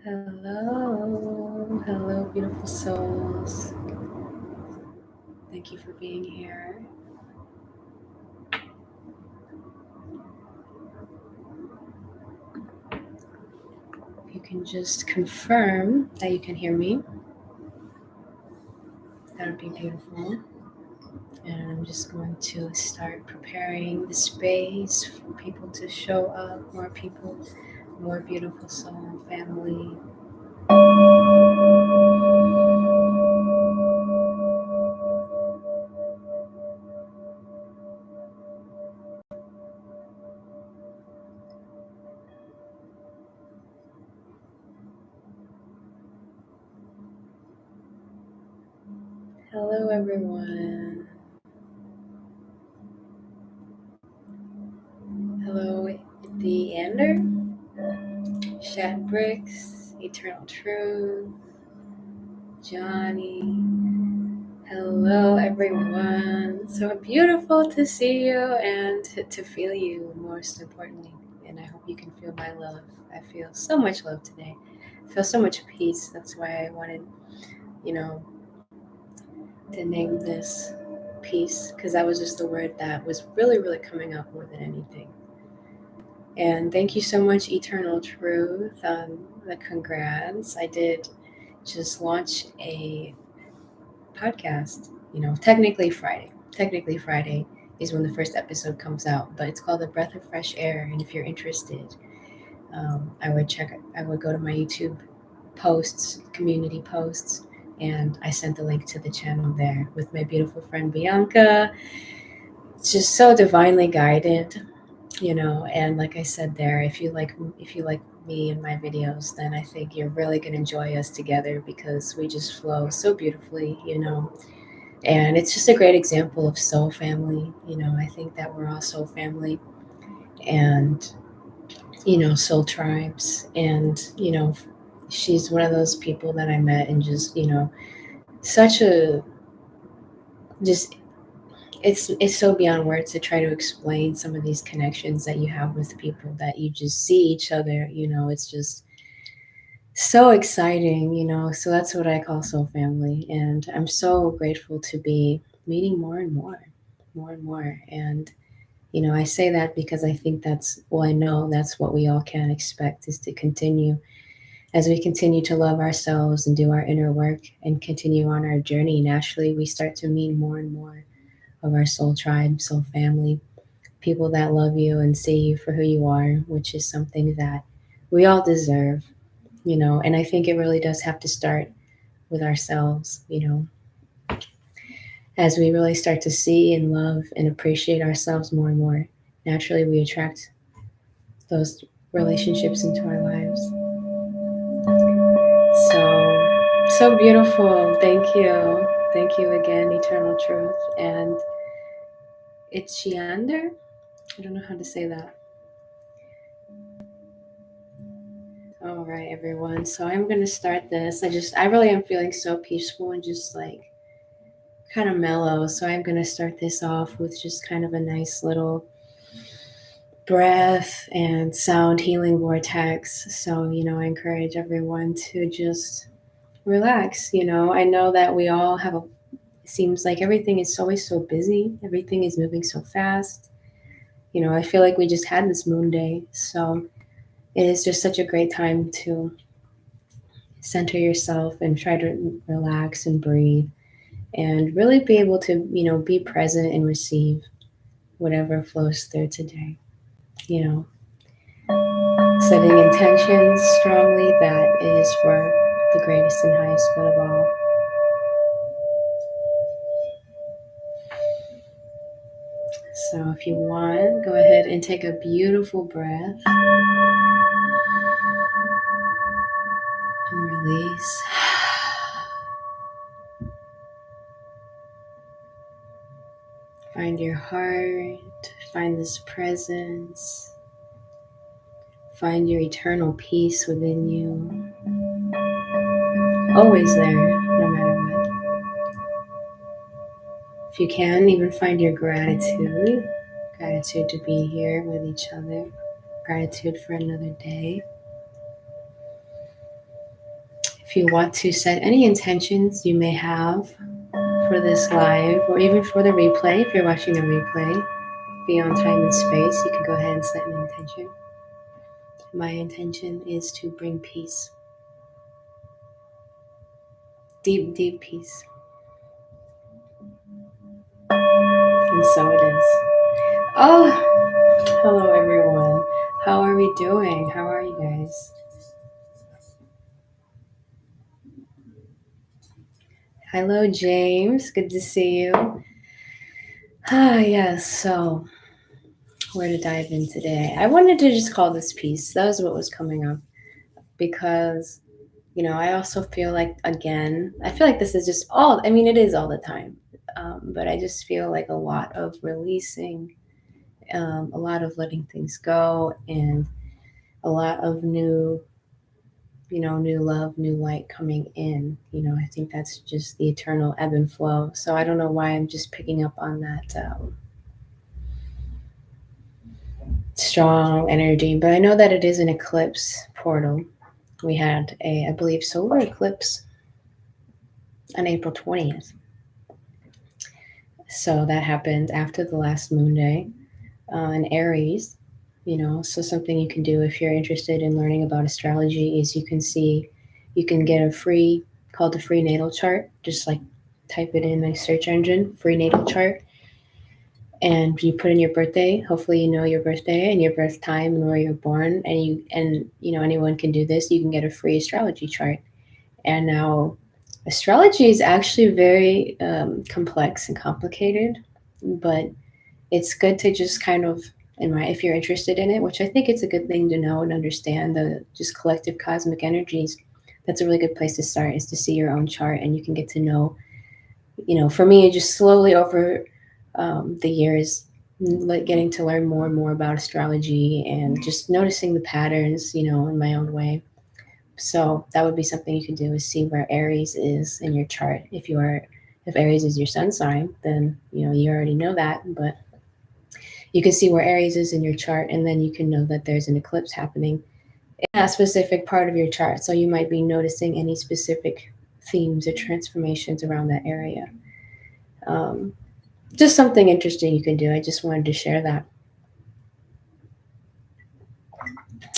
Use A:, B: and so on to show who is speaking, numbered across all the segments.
A: Hello, hello, beautiful souls. Thank you for being here. If you can just confirm that you can hear me, that would be beautiful. And I'm just going to start preparing the space for people to show up, more people, more beautiful soul family. Hello, everyone. Hello, Leander, Shat Bricks, Eternal Truth, Johnny. Hello, everyone. So beautiful to see you and to feel you, most importantly. And I hope you can feel my love. I feel so much love today. I feel so much peace. That's why I wanted, to name this peace, because that was just the word that was really, really coming up more than anything. And thank you so much, Eternal Truth. The congrats. I did just launch a podcast, technically Friday. Technically Friday is when the first episode comes out, but it's called The Breath of Fresh Air. And if you're interested, I would go to my YouTube posts, community posts, and I sent the link to the channel there with my beautiful friend Bianca. It's just so divinely guided, and like I said there, if you like me and my videos, then I think you're really going to enjoy us together because we just flow so beautifully, and it's just a great example of soul family. I think that we're all soul family and, soul tribes. And, she's one of those people that I met and just, such a, just, it's so beyond words to try to explain some of these connections that you have with people that you just see each other, it's just so exciting, so that's what I call soul family. And I'm so grateful to be meeting more and more. And, I say that because I think I know that's what we all can expect, is to continue as we continue to love ourselves and do our inner work and continue on our journey. Naturally, we start to meet more and more of our soul tribe, soul family, people that love you and see you for who you are, which is something that we all deserve, and I think it really does have to start with ourselves, as we really start to see and love and appreciate ourselves more and more. Naturally, we attract those relationships into our lives. So beautiful. Thank you again, Eternal Truth. And it's Sheander. I don't know how to say that. All right, everyone. So I'm going to start this. I really am feeling so peaceful and just like kind of mellow. So I'm going to start this off with just kind of a nice little breath and sound healing vortex. So, I encourage everyone to just relax. I know that we all have it seems like everything is always so busy. Everything is moving so fast. I feel like we just had this Moonday. So it is just such a great time to center yourself and try to relax and breathe and really be able to, be present and receive whatever flows through today. Setting intentions strongly that it is for the greatest and highest good of all. So if you want, go ahead and take a beautiful breath and release. Find your heart, find this presence, find your eternal peace within you. Always there, no matter what. If you can, even find your gratitude to be here with each other, gratitude for another day. If you want to set any intentions you may have for this live, or even for the replay, if you're watching the replay, beyond time and space, you can go ahead and set an intention. My intention is to bring peace. Deep, deep peace. And so it is. Oh, hello everyone. How are we doing? How are you guys? Hello, James. Good to see you. Yes. So, where to dive in today? I wanted to just call this peace. That was what was coming up because, I also feel like, again, I feel like this is just it is all the time. But I just feel like a lot of releasing, a lot of letting things go, and a lot of new love, new light coming in. I think that's just the eternal ebb and flow. So I don't know why I'm just picking up on that strong energy, but I know that it is an eclipse portal. We had I believe, solar eclipse on April 20th. So that happened after the last Moonday in Aries. So something you can do if you're interested in learning about astrology is you can get a free, called the free natal chart. Just like type it in a search engine, free natal chart, and you put in your birthday. Hopefully you know your birthday and your birth time and where you're born, and anyone can do this. You can get a free astrology chart. And now astrology is actually very complex and complicated, but it's good to just kind of, if you're interested in it, which I think it's a good thing to know and understand the just collective cosmic energies. That's a really good place to start, is to see your own chart, and you can get to know, for me, just slowly over the years, getting to learn more and more about astrology and just noticing the patterns, in my own way. So that would be something you can do, is see where Aries is in your chart. If Aries is your sun sign, then you already know that, but you can see where Aries is in your chart, and then you can know that there's an eclipse happening in that specific part of your chart. So you might be noticing any specific themes or transformations around that area. Just something interesting you can do. I just wanted to share that.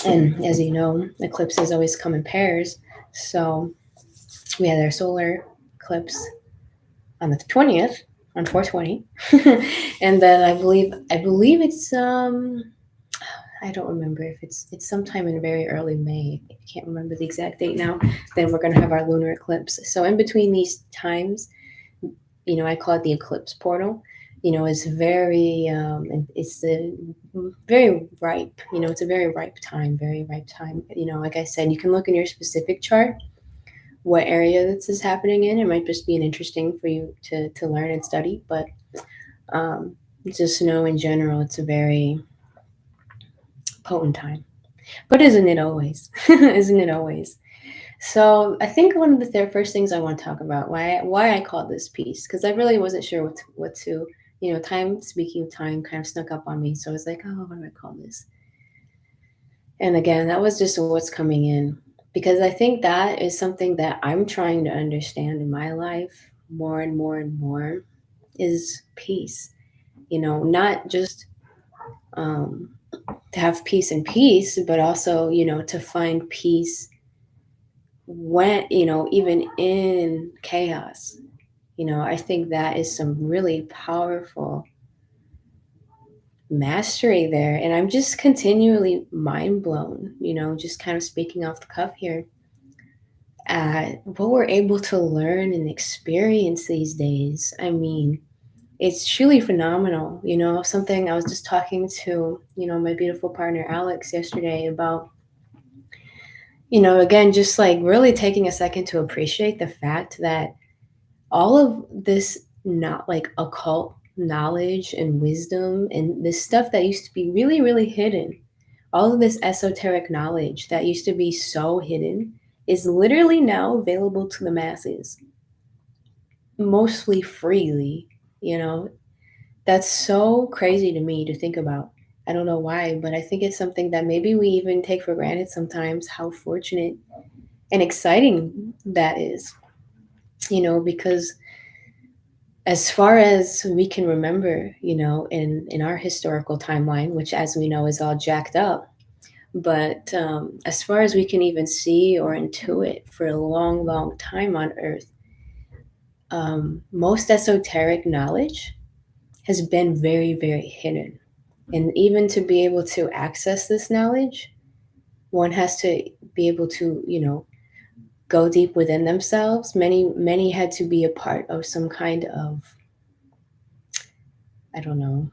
A: And as you know, eclipses always come in pairs. So we had our solar eclipse on the 20th, on 420. And then I believe it's I don't remember if it's sometime in very early May. I can't remember the exact date now. Then we're going to have our lunar eclipse. So in between these times, I call it the Eclipse Portal. It's very it's a very ripe. It's a very ripe time. Very ripe time. Like I said, you can look in your specific chart what area this is happening in. It might just be interesting for you to learn and study, but just know in general, it's a very potent time. But isn't it always? Isn't it always? So I think one of the first things I want to talk about, why I call this piece, because I really wasn't sure what to speaking of time kind of snuck up on me. So I was like, oh, what do I call this? And again, that was just what's coming in, because I think that is something that I'm trying to understand in my life more and more and more, is peace. Not just to have peace and peace, but also, to find peace when, even in chaos. I think that is some really powerful mastery there. And I'm just continually mind blown, just kind of speaking off the cuff here, at what we're able to learn and experience these days. I mean, it's truly phenomenal. Something I was just talking to, my beautiful partner Alex yesterday about, again, just like really taking a second to appreciate the fact that all of this, not like occult knowledge and wisdom and this stuff that used to be really, really hidden, all of this esoteric knowledge that used to be so hidden, is literally now available to the masses, mostly freely. That's so crazy to me to think about. I don't know why, but I think it's something that maybe we even take for granted sometimes, how fortunate and exciting that is, because as far as we can remember, in our historical timeline, which as we know is all jacked up, but as far as we can even see or intuit for a long, long time on Earth, most esoteric knowledge has been very, very hidden. And even to be able to access this knowledge, one has to be able to, go deep within themselves. Many had to be a part of some kind of, I don't know,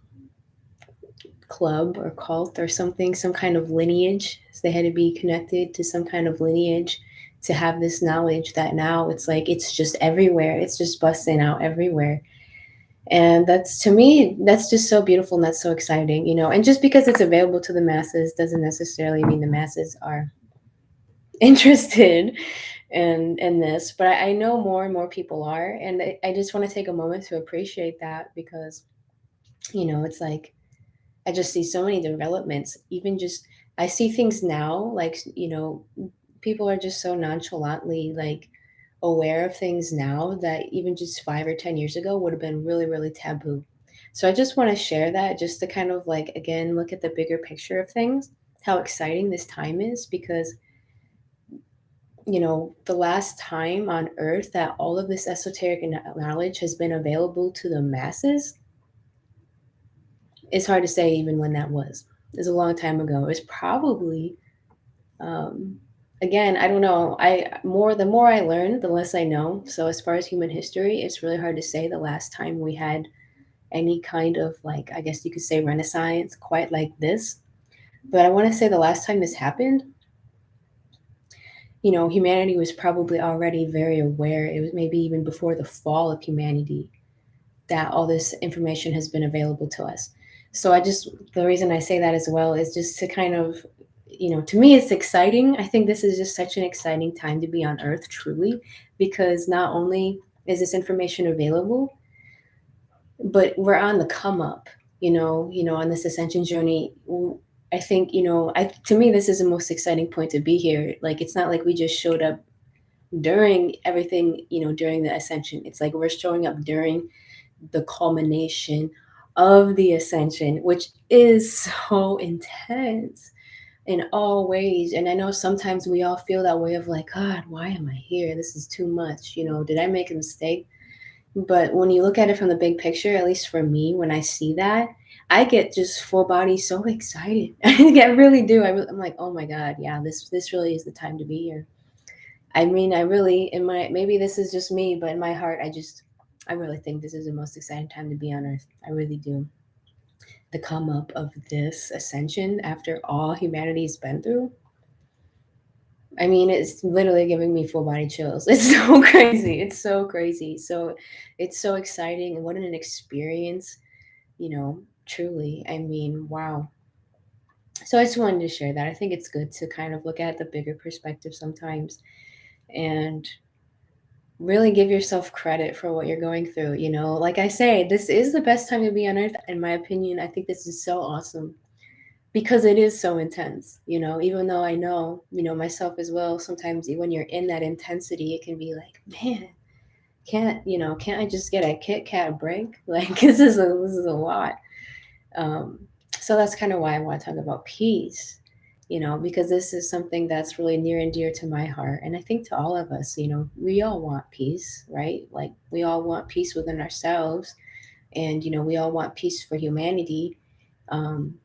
A: club or cult or something, some kind of lineage. So they had to be connected to some kind of lineage to have this knowledge that now it's like it's just everywhere. It's just busting out everywhere. And that's, to me, that's just so beautiful and that's so exciting, And just because it's available to the masses doesn't necessarily mean the masses are interested in this. But I know more and more people are, and I just want to take a moment to appreciate that because, it's like I just see so many developments. Even just I see things now, like, people are just so nonchalantly like aware of things now that even just 5 or 10 years ago would have been really, really taboo. So I just want to share that just to kind of like again look at the bigger picture of things, how exciting this time is, because the last time on Earth that all of this esoteric knowledge has been available to the masses, it's hard to say even when that was. It's a long time ago. It's probably, um, again, I don't know. The more I learn, the less I know. So as far as human history, it's really hard to say the last time we had any kind of like, I guess you could say, renaissance quite like this. But I want to say the last time this happened, humanity was probably already very aware. It was maybe even before the fall of humanity that all this information has been available to us. So the reason I say that as well is just to kind of, to me, it's exciting. I think this is just such an exciting time to be on Earth, truly, because not only is this information available, but we're on the come up, on this ascension journey. I think, to me, this is the most exciting point to be here. Like, it's not like we just showed up during everything, during the ascension. It's like we're showing up during the culmination of the ascension, which is so intense in all ways. And I know sometimes we all feel that way of like, God, why am I here? This is too much. Did I make a mistake? But when you look at it from the big picture, at least for me, when I see that, I get just full body so excited. I really do. I'm like, oh my God, yeah, this really is the time to be here. I mean, I really, maybe this is just me, but in my heart, I really think this is the most exciting time to be on Earth. I really do. The come up of this ascension after all humanity's been through. I mean, it's literally giving me full body chills. It's so crazy. It's so crazy. So it's so exciting. And what an experience, truly. I mean, wow. So I just wanted to share that. I think it's good to kind of look at the bigger perspective sometimes and really give yourself credit for what you're going through. Like I say, this is the best time to be on Earth, in my opinion. I think this is so awesome because it is so intense, even though I know, myself as well, sometimes when you're in that intensity, it can be like, man, can't I just get a Kit Kat break? Like, this is a lot. Um, so that's kind of why I want to talk about peace, because this is something that's really near and dear to my heart. And I think to all of us, we all want peace, right? Like, we all want peace within ourselves. And, we all want peace for humanity. Um,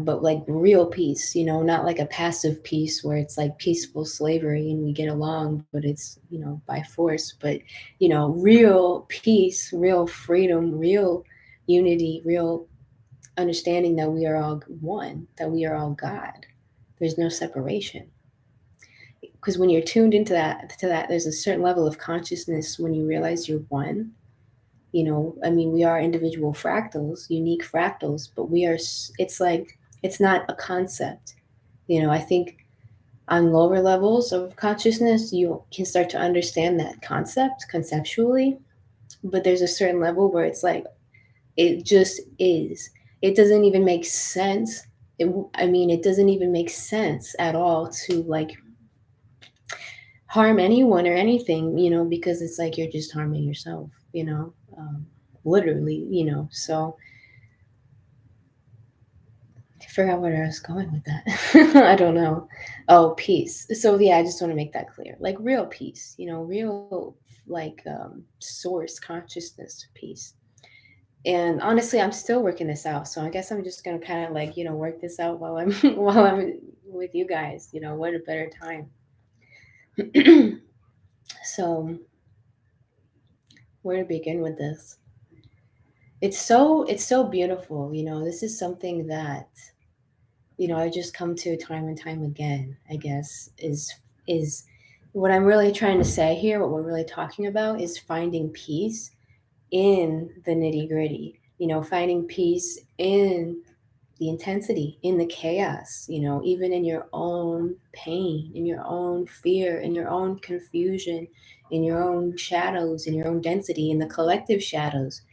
A: but like real peace, not like a passive peace where it's like peaceful slavery and we get along, but it's, by force, but, real peace, real freedom, real unity, real understanding that we are all one, that we are all God. There's no separation. Because when you're tuned into that, there's a certain level of consciousness when you realize you're one. I mean, we are individual fractals, unique fractals, but it's like, it's not a concept. I think on lower levels of consciousness, you can start to understand that concept conceptually, but there's a certain level where it's like, it just is. It doesn't even make sense. It doesn't even make sense at all to like harm anyone or anything, because it's like you're just harming yourself, literally, so I forgot where I was going with that. I don't know. Oh, peace. So yeah, I just want to make that clear. Like real peace, real like source consciousness peace. And honestly, I'm still working this out. So I guess I'm just gonna kind of like, work this out while I'm while I'm with you guys. What a better time. So where to begin with this? It's so beautiful. This is something that I just come to time and time again, I guess, is what I'm really trying to say here, what we're really talking about is finding peace in the nitty-gritty, finding peace in the intensity, in the chaos, even in your own pain, in your own fear, in your own confusion, in your own shadows, in your own density, in the collective shadows.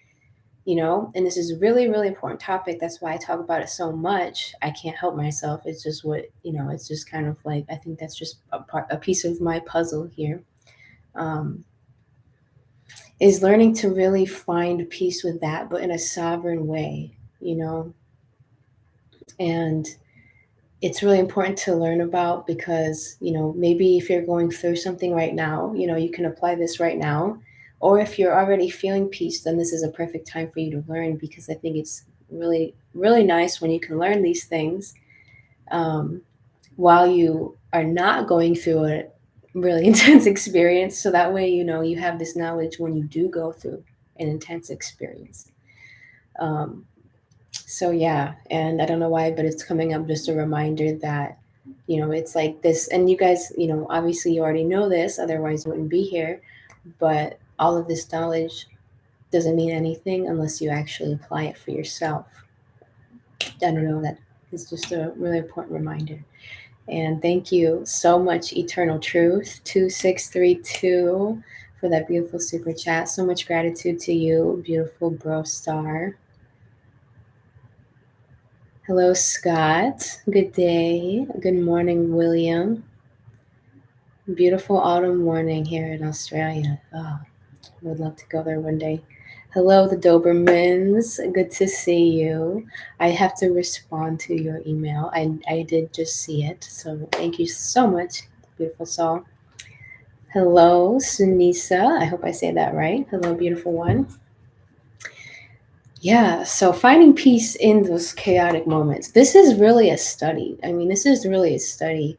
A: And this is a really, really important topic. That's why I talk about it so much. I can't help myself. It's just it's just kind of like, I think that's just a piece of my puzzle here. Um, is learning to really find peace with that, but in a sovereign way, and it's really important to learn about because, maybe if you're going through something right now, you can apply this right now. Or if you're already feeling peace, then this is a perfect time for you to learn because I think it's really, really nice when you can learn these things um, while you are not going through a really intense experience. So that way, you have this knowledge when you do go through an intense experience. Um, so yeah, and I don't know why, but it's coming up just a reminder that, it's like this, and you guys, obviously you already know this, otherwise you wouldn't be here. But all of this knowledge doesn't mean anything unless you actually apply it for yourself. I don't know, that is just a really important reminder. And thank you so much, Eternal Truth 2632, for that beautiful super chat. So much gratitude to you, beautiful bro star. Hello, Scott. Good day. Good morning, William. Beautiful autumn morning here in Australia. Oh, would love to go there one day. Hello, the Dobermans. Good to see you. I have to respond to your email. I did just see it. So thank you so much, beautiful soul. Hello, Sunisa. I hope I say that right. Hello, beautiful one. Yeah, so finding peace in those chaotic moments. This is really a study. I mean, this is really a study.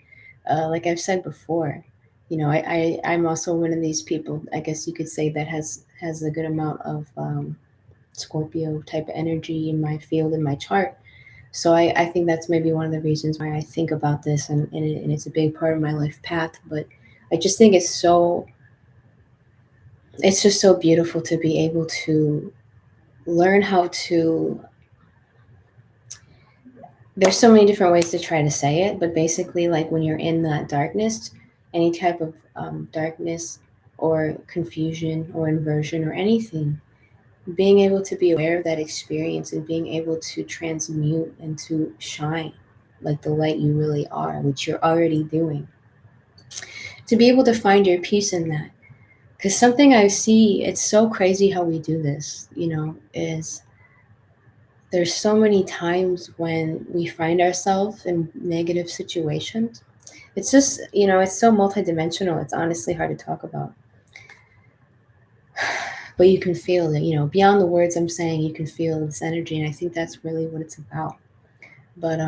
A: Like I've said before, I'm also one of these people, I guess you could say, that has a good amount of Scorpio type of energy in my field, in my chart. So I think that's maybe one of the reasons why I think about this, and it's a big part of my life path. But I just think it's just so beautiful to be able to learn how to, there's so many different ways to try to say it, but basically, like when you're in that darkness, any type of darkness or confusion or inversion or anything, being able to be aware of that experience and being able to transmute and to shine like the light you really are, which you're already doing, to be able to find your peace in that. Because something I see, it's so crazy how we do this, is there's so many times when we find ourselves in negative situations. It's just, it's so multidimensional. It's honestly hard to talk about. But you can feel it, beyond the words I'm saying, you can feel this energy. And I think that's really what it's about. But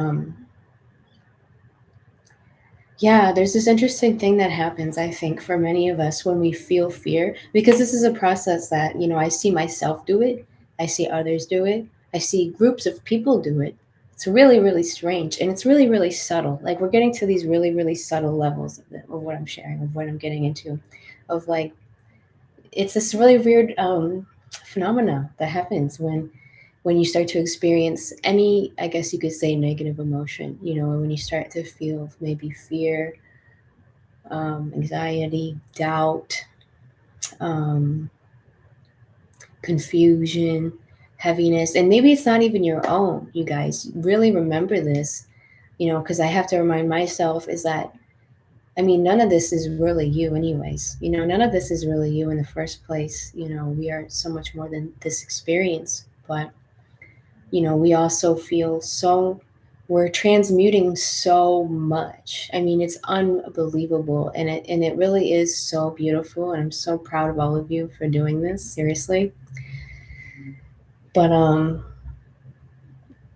A: yeah, there's this interesting thing that happens, I think, for many of us when we feel fear, because this is a process that, I see myself do it, I see others do it, I see groups of people do it. It's really, really strange, and it's really, really subtle. Like we're getting to these really, really subtle levels of what I'm sharing, of what I'm getting into, of like, it's this really weird phenomena that happens when you start to experience any, I guess you could say, negative emotion, when you start to feel maybe fear, anxiety, doubt, um, confusion, heaviness, and maybe it's not even your own, you guys. Really remember this, because I have to remind myself is that I mean, none of this is really you, anyways. None of this is really you in the first place. We are so much more than this experience. But, we also feel so, we're transmuting so much. I mean, it's unbelievable. And it really is so beautiful. And I'm so proud of all of you for doing this, seriously. But,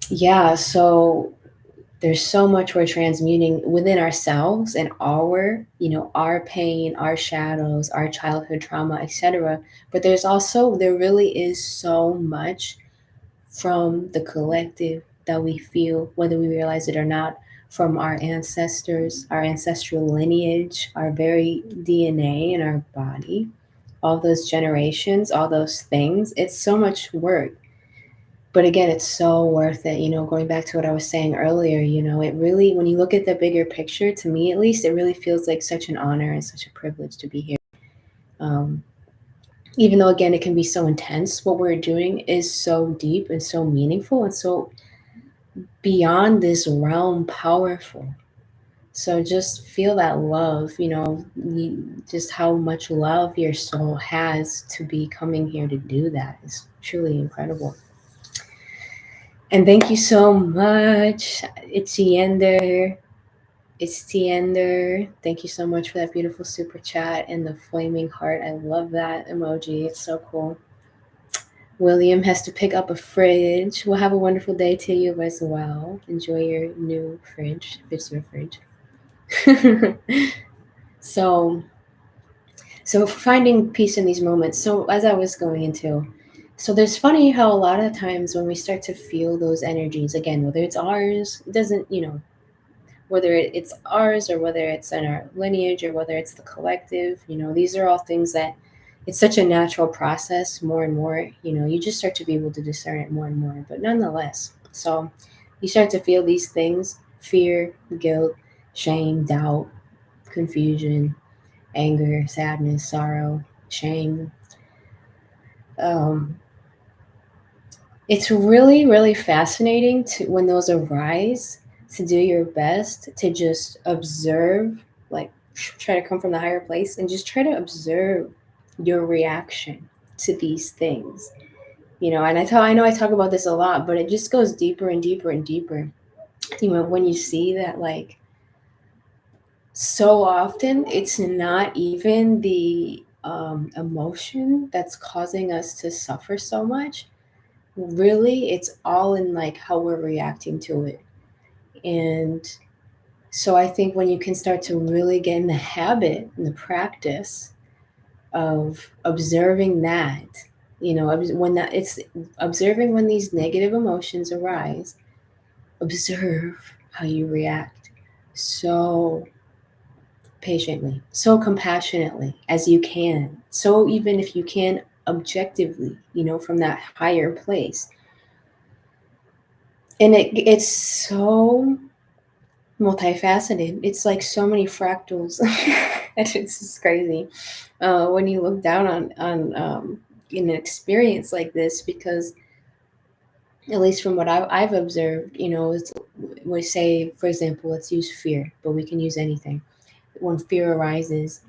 A: yeah, so there's so much we're transmuting within ourselves and our pain, our shadows, our childhood trauma, etc. But there really is so much from the collective that we feel, whether we realize it or not, from our ancestors, our ancestral lineage, our very DNA in our body, all those generations, all those things. It's so much work. But again, it's so worth it. Going back to what I was saying earlier, it really, when you look at the bigger picture, to me at least, it really feels like such an honor and such a privilege to be here. Um, Even though, again, it can be so intense, what we're doing is so deep and so meaningful and so beyond this realm powerful. So just feel that love, just how much love your soul has to be coming here to do that is truly incredible. And thank you so much. It's Tiender. Thank you so much for that beautiful super chat and the flaming heart. I love that emoji. It's so cool. William has to pick up a fridge. We'll have a wonderful day to you as well. Enjoy your new fridge, if it's your fridge. So finding peace in these moments. So as I was going into, so there's funny how a lot of times when we start to feel those energies, again, whether it's ours, it doesn't, whether it's ours or whether it's in our lineage or whether it's the collective, these are all things that it's such a natural process more and more, you just start to be able to discern it more and more. But nonetheless, so you start to feel these things: fear, guilt, shame, doubt, confusion, anger, sadness, sorrow, shame. Um, it's really, really fascinating to when those arise, to do your best to just observe, like try to come from the higher place and just try to observe your reaction to these things. And I know I talk about this a lot, but it just goes deeper and deeper and deeper. When you see that, like, so often it's not even the emotion that's causing us to suffer so much. Really, it's all in like how we're reacting to it. And so I think when you can start to really get in the habit and the practice of observing that, when that it's observing when these negative emotions arise, observe how you react so patiently, so compassionately as you can. So even if you can objectively, from that higher place. And it's so multifaceted. It's like so many fractals. It's just crazy when you look down on an experience like this, because at least from what I've observed, we say, for example, let's use fear, but we can use anything. When fear arises,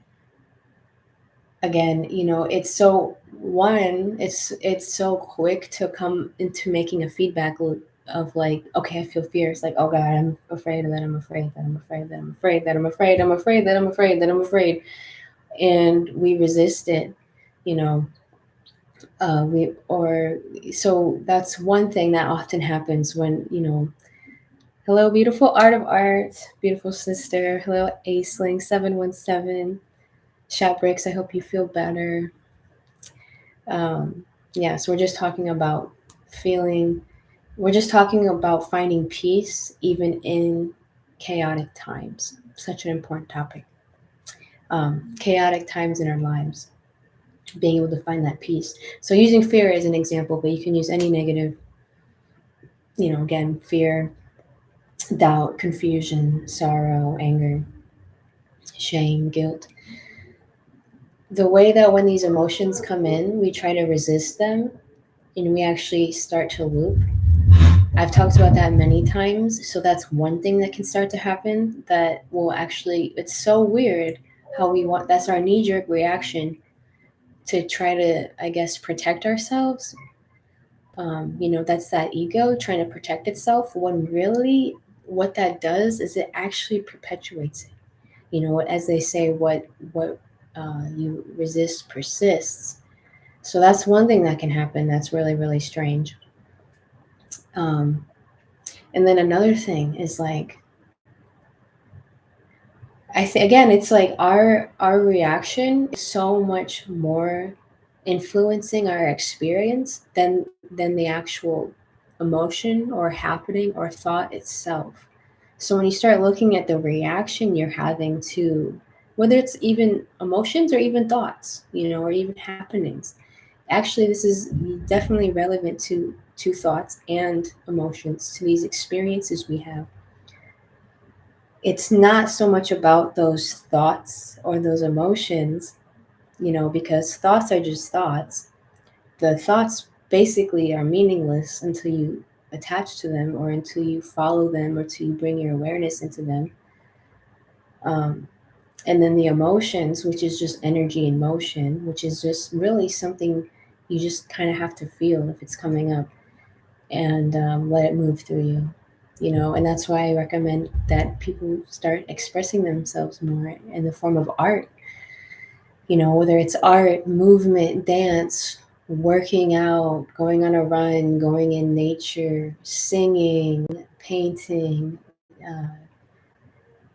A: again, it's so it's so quick to come into making a feedback loop of like, okay, I feel fear. It's like, oh God, I'm afraid that I'm afraid that I'm afraid that I'm afraid that I'm afraid I'm afraid that I'm afraid that I'm afraid, and we resist it, we or so that's one thing that often happens when hello, beautiful art of art, beautiful sister. Hello, Aceling 717. Chat breaks. I hope you feel better. um, yeah, so we're just talking about feeling, we're just talking about finding peace even in chaotic times. Such an important topic. Chaotic times in our lives, being able to find that peace. So using fear as an example, but you can use any negative, again, fear, doubt, confusion, sorrow, anger, shame, guilt. The way that when these emotions come in, we try to resist them and we actually start to loop. I've talked about that many times. So that's one thing that can start to happen that will actually, it's so weird how we want, that's our knee jerk reaction to try to, I guess, protect ourselves. That's that ego trying to protect itself, when really what that does is it actually perpetuates it. As they say, what you resist persists. So that's one thing that can happen that's really, really strange. Um, and then another thing is like, again, it's like our reaction is so much more influencing our experience than the actual emotion or happening or thought itself. So when you start looking at the reaction you're having to, whether it's even emotions or even thoughts, or even happenings, actually this is definitely relevant to thoughts and emotions, to these experiences we have. It's not so much about those thoughts or those emotions, because thoughts are just thoughts. The thoughts basically are meaningless until you attach to them, or until you follow them, or until you bring your awareness into them. And then the emotions, which is just energy in motion, which is just really something you just kind of have to feel if it's coming up, and let it move through you. And that's why I recommend that people start expressing themselves more in the form of art. Whether it's art, movement, dance, working out, going on a run, going in nature, singing, painting,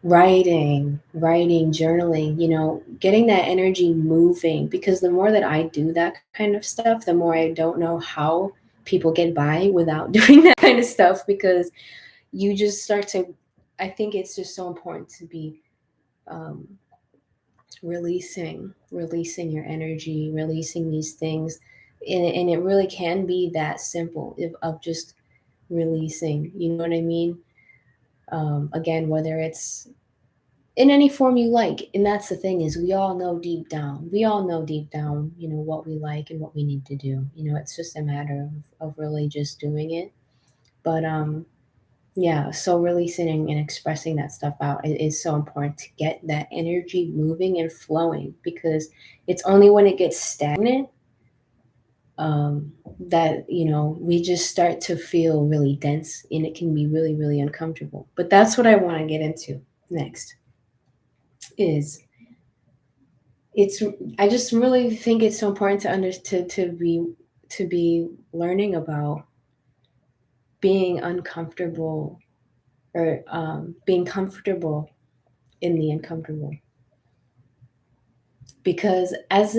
A: writing, journaling, getting that energy moving. Because the more that I do that kind of stuff, the more I don't know how people get by without doing that kind of stuff, because you just start to, I think it's just so important to be um, releasing your energy, releasing these things. And it really can be that simple of just releasing, you know what I mean? Again, whether it's in any form you like. And that's the thing, is we all know deep down, what we like and what we need to do. It's just a matter of really just doing it. But yeah, so releasing and expressing that stuff out is so important to get that energy moving and flowing, because it's only when it gets stagnant that we just start to feel really dense, and it can be really, really uncomfortable. But that's what I want to get into next. Is it's I just really think it's so important to be learning about being uncomfortable, or being comfortable in the uncomfortable. Because as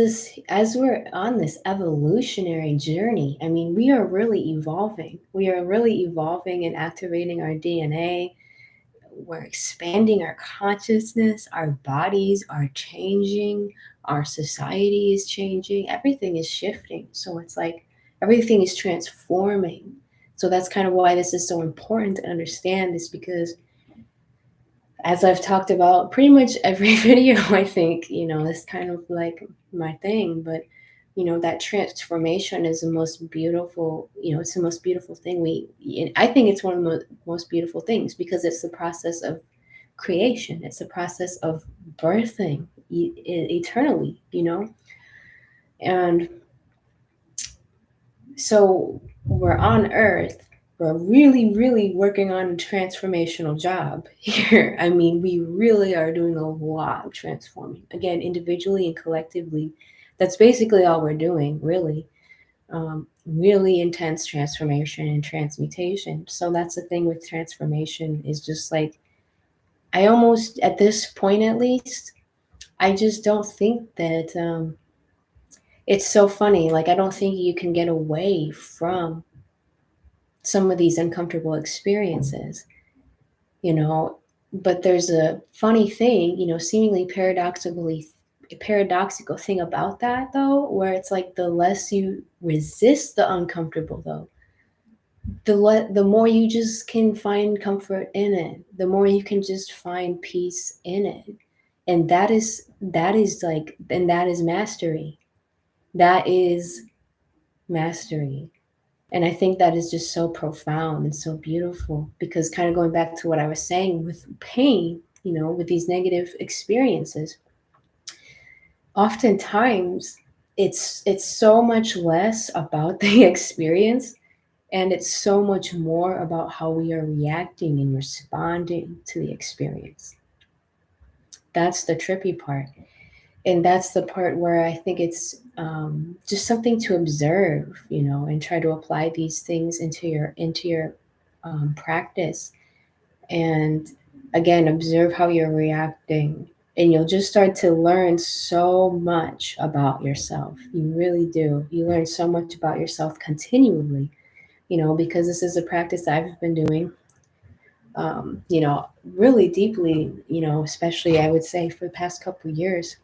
A: we're on this evolutionary journey, I mean, we are really evolving. We are really evolving and activating our DNA. We're expanding our consciousness. Our bodies are changing. Our society is changing. Everything is shifting. So it's like everything is transforming. So that's kind of why this is so important to understand, is because, as I've talked about pretty much every video, I think, it's kind of like my thing. But, that transformation is the most beautiful, it's the most beautiful thing. I think it's one of the most beautiful things, because it's the process of creation. It's the process of birthing eternally, And so we're on Earth. We're really, really working on a transformational job here. I mean, we really are doing a lot of transforming. Again, individually and collectively. That's basically all we're doing, really. Really intense transformation and transmutation. So that's the thing with transformation, is just like, I almost, at this point at least, I just don't think that it's so funny. Like, I don't think you can get away from some of these uncomfortable experiences, you know. But there's a funny thing, seemingly paradoxical thing about that, though, where it's like, the less you resist the uncomfortable, though, the more you just can find comfort in it, the more you can just find peace in it. And that is like, and that is mastery. That is mastery. And I think that is just so profound and so beautiful, because kind of going back to what I was saying with pain, with these negative experiences, oftentimes it's so much less about the experience, and it's so much more about how we are reacting and responding to the experience. That's the trippy part. And that's the part where I think it's just something to observe, and try to apply these things into your practice. And again, observe how you're reacting, and you'll just start to learn so much about yourself. You really do. You learn so much about yourself continually, because this is a practice I've been doing, really deeply, especially I would say for the past couple of years.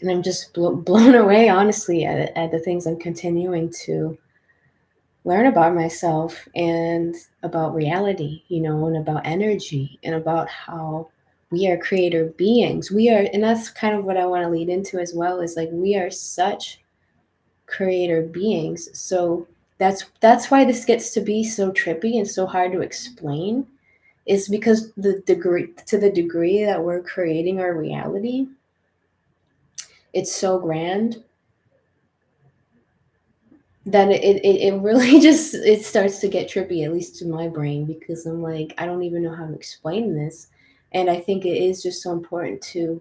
A: And I'm just blown away, honestly, at the things I'm continuing to learn about myself and about reality, and about energy and about how we are creator beings. And that's kind of what I want to lead into as well, is like we are such creator beings. So that's why this gets to be so trippy and so hard to explain, is because the degree that we're creating our reality, it's so grand that it really just, it starts to get trippy, at least to my brain, because I'm like, I don't even know how to explain this. And I think it is just so important to,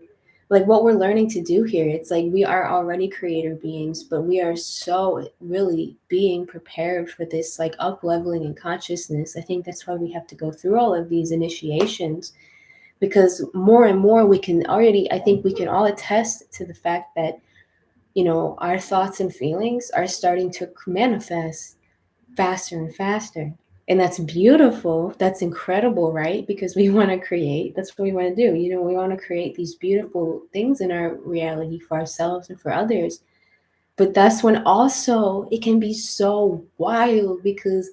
A: like, what we're learning to do here. It's like we are already creator beings, but we are so really being prepared for this, like, up leveling in consciousness. I think that's why we have to go through all of these initiations, because more and more I think we can all attest to the fact that our thoughts and feelings are starting to manifest faster and faster. And that's beautiful. That's incredible, right? Because we want to create, that's what we want to do. We want to create these beautiful things in our reality for ourselves and for others. But that's when also it can be so wild, because,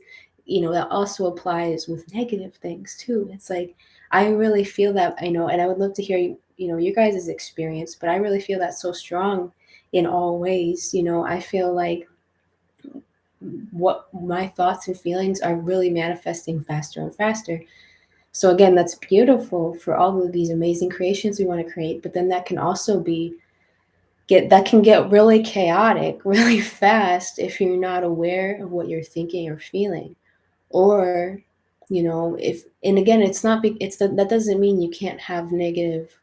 A: that also applies with negative things too. It's like, I really feel that, and I would love to hear, your guys' experience, but I really feel that so strong in all ways. I feel like what my thoughts and feelings are really manifesting faster and faster. So again, that's beautiful for all of these amazing creations we want to create, but then that can also get really chaotic really fast if you're not aware of what you're thinking or feeling. Or, if, and again, it's not that doesn't mean you can't have negative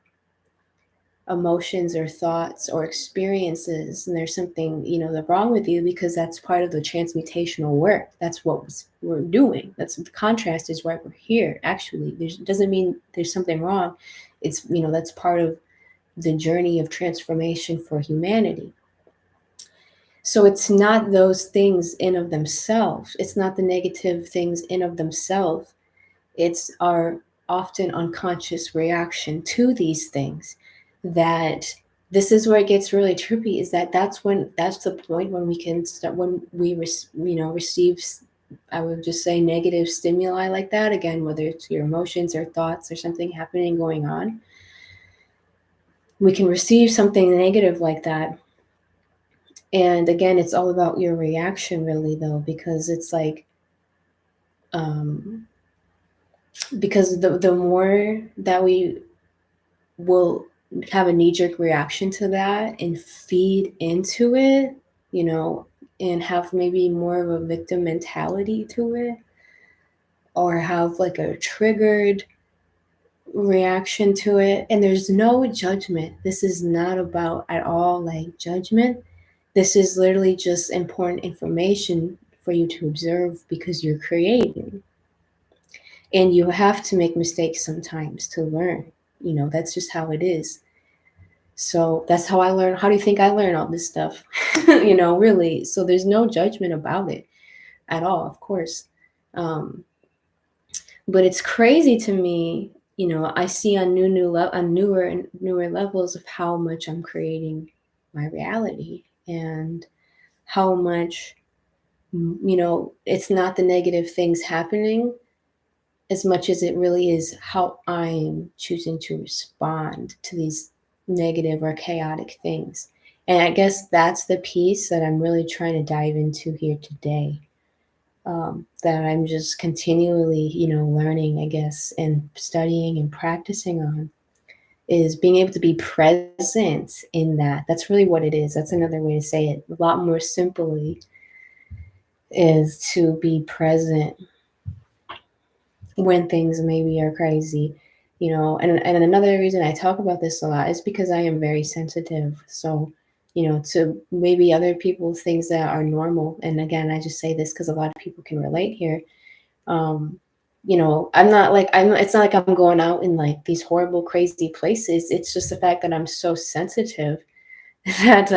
A: emotions or thoughts or experiences and there's something that's wrong with you, because that's part of the transmutational work. That's what we're doing. That's the contrast, is why we're here. Actually, doesn't mean there's something wrong. It's that's part of the journey of transformation for humanity. So it's not those things in of themselves. It's not the negative things in of themselves. It's our often unconscious reaction to these things. That this is where it gets really trippy, is that's the point when we can start, when we receive, I would just say, negative stimuli like that, again, whether it's your emotions or thoughts or something happening, going on. We can receive something negative like that. And again, it's all about your reaction, really, though, because it's like, because the more that we will have a knee-jerk reaction to that and feed into it, and have maybe more of a victim mentality to it, or have like a triggered reaction to it. And there's no judgment. This is not about at all like judgment. This is literally just important information for you to observe, because you're creating. And you have to make mistakes sometimes to learn. That's just how it is. So that's how I learn. How do you think I learn all this stuff? Really. So there's no judgment about it at all, of course. But it's crazy to me. I see on newer and newer levels of how much I'm creating my reality, and how much, it's not the negative things happening as much as it really is how I'm choosing to respond to these negative or chaotic things. And I guess that's the piece that I'm really trying to dive into here today. that I'm just continually, learning, I guess, and studying and practicing on, is being able to be present in that. That's really what it is. That's another way to say it. A lot more simply is to be present when things maybe are crazy, and another reason I talk about this a lot is because I am very sensitive. So, to maybe other people things that are normal, and again, I just say this because a lot of people can relate here. um it's not like I'm going out in like these horrible crazy places. It's just the fact that I'm so sensitive that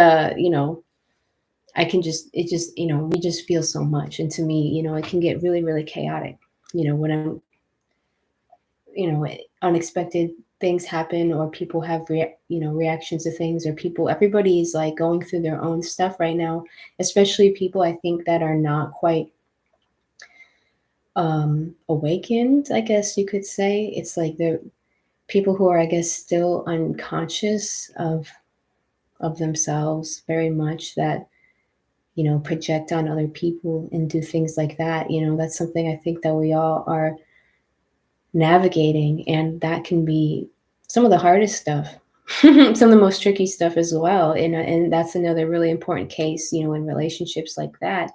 A: I can just it just we just feel so much, and to me, it can get really really chaotic, when I'm unexpected things happen, or people have reactions to things, or everybody's like going through their own stuff right now, especially people I think that are not quite awakened, I guess you could say. It's like the people who are, I guess, still unconscious of themselves very much, that project on other people and do things like that. That's something I think that we all are navigating, and that can be some of the hardest stuff. Some of the most tricky stuff as well, and that's another really important case, in relationships like that,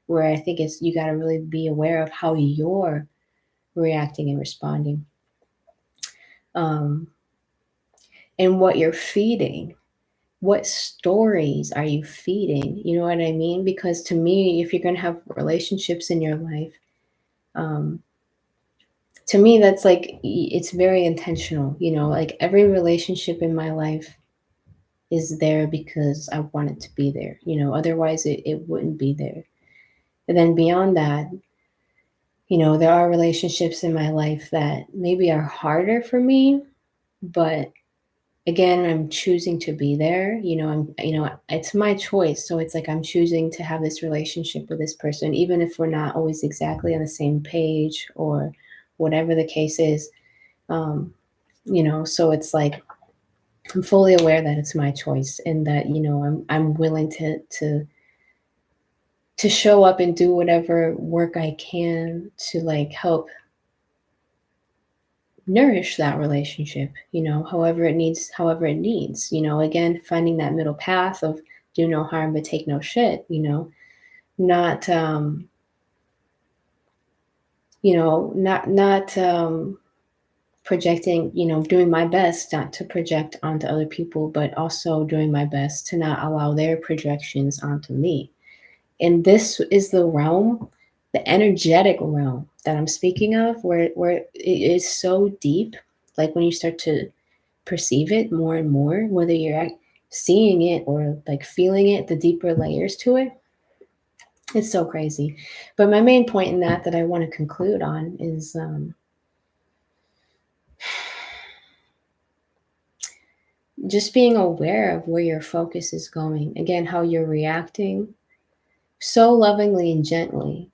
A: where I think it's you got to really be aware of how you're reacting and responding, um, and what you're feeding. What stories are you feeding? You know what I mean? Because to me, if you're going to have relationships in your life, um, to me, that's like, it's very intentional. Like every relationship in my life is there because I want it to be there. Otherwise it wouldn't be there. And then beyond that, there are relationships in my life that maybe are harder for me, but again, I'm choosing to be there. It's my choice. So it's like I'm choosing to have this relationship with this person, even if we're not always exactly on the same page or whatever the case is. So it's like I'm fully aware that it's my choice, and that, I'm willing to show up and do whatever work I can to like help nourish that relationship, however it needs, again, finding that middle path of do no harm but take no shit, not not projecting, doing my best not to project onto other people, but also doing my best to not allow their projections onto me. And this is the realm, the energetic realm that I'm speaking of, where it is so deep. Like when you start to perceive it more and more, whether you're seeing it or like feeling it, the deeper layers to it, it's so crazy. But my main point in that I want to conclude on is just being aware of where your focus is going. Again, how you're reacting so lovingly and gently,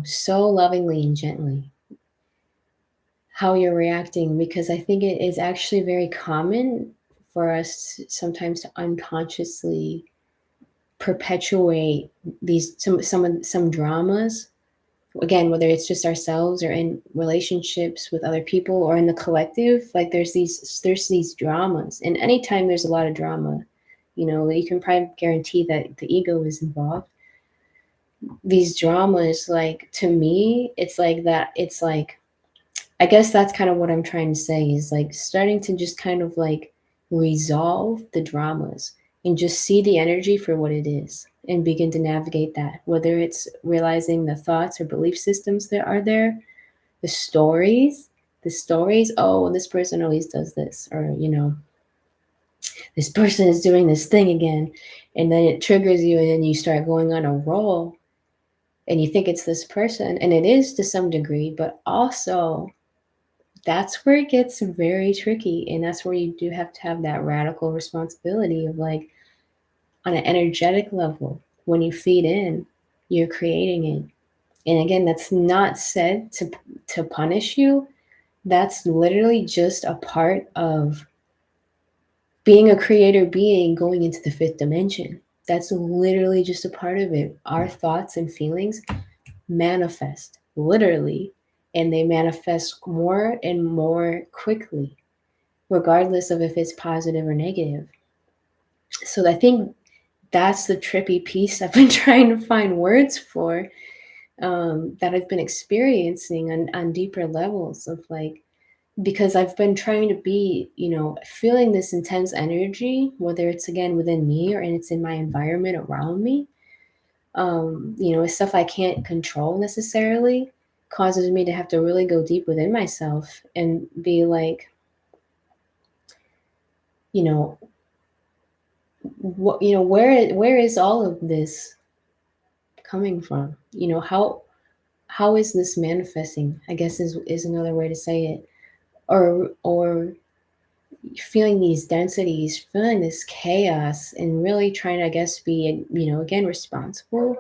A: so lovingly and gently, how you're reacting, because I think it is actually very common for us sometimes to unconsciously perpetuate these some dramas, again, whether it's just ourselves or in relationships with other people or in the collective. Like there's these dramas, and anytime there's a lot of drama, you can probably guarantee that the ego is involved. These dramas, like, to me, it's like that. It's like, I guess that's kind of what I'm trying to say, is like starting to just kind of like resolve the dramas and just see the energy for what it is and begin to navigate that. Whether it's realizing the thoughts or belief systems that are there, the stories, oh, this person always does this, or, this person is doing this thing again. And then it triggers you, and then you start going on a roll and you think it's this person, and it is to some degree, but also that's where it gets very tricky. And that's where you do have to have that radical responsibility of like, on an energetic level, when you feed in, you're creating it. And again, that's not said to punish you. That's literally just a part of being a creator being going into the fifth dimension. That's literally just a part of it. Our thoughts and feelings manifest, literally, and they manifest more and more quickly, regardless of if it's positive or negative. So I think that's the trippy piece I've been trying to find words for, that I've been experiencing on deeper levels of like, because I've been trying to be, feeling this intense energy, whether it's again within me or it's in my environment around me. It's stuff I can't control necessarily, causes me to have to really go deep within myself and be like, where is all of this coming from? How is this manifesting? I guess is another way to say it. Or feeling these densities, feeling this chaos, and really trying to, I guess, be, again, responsible,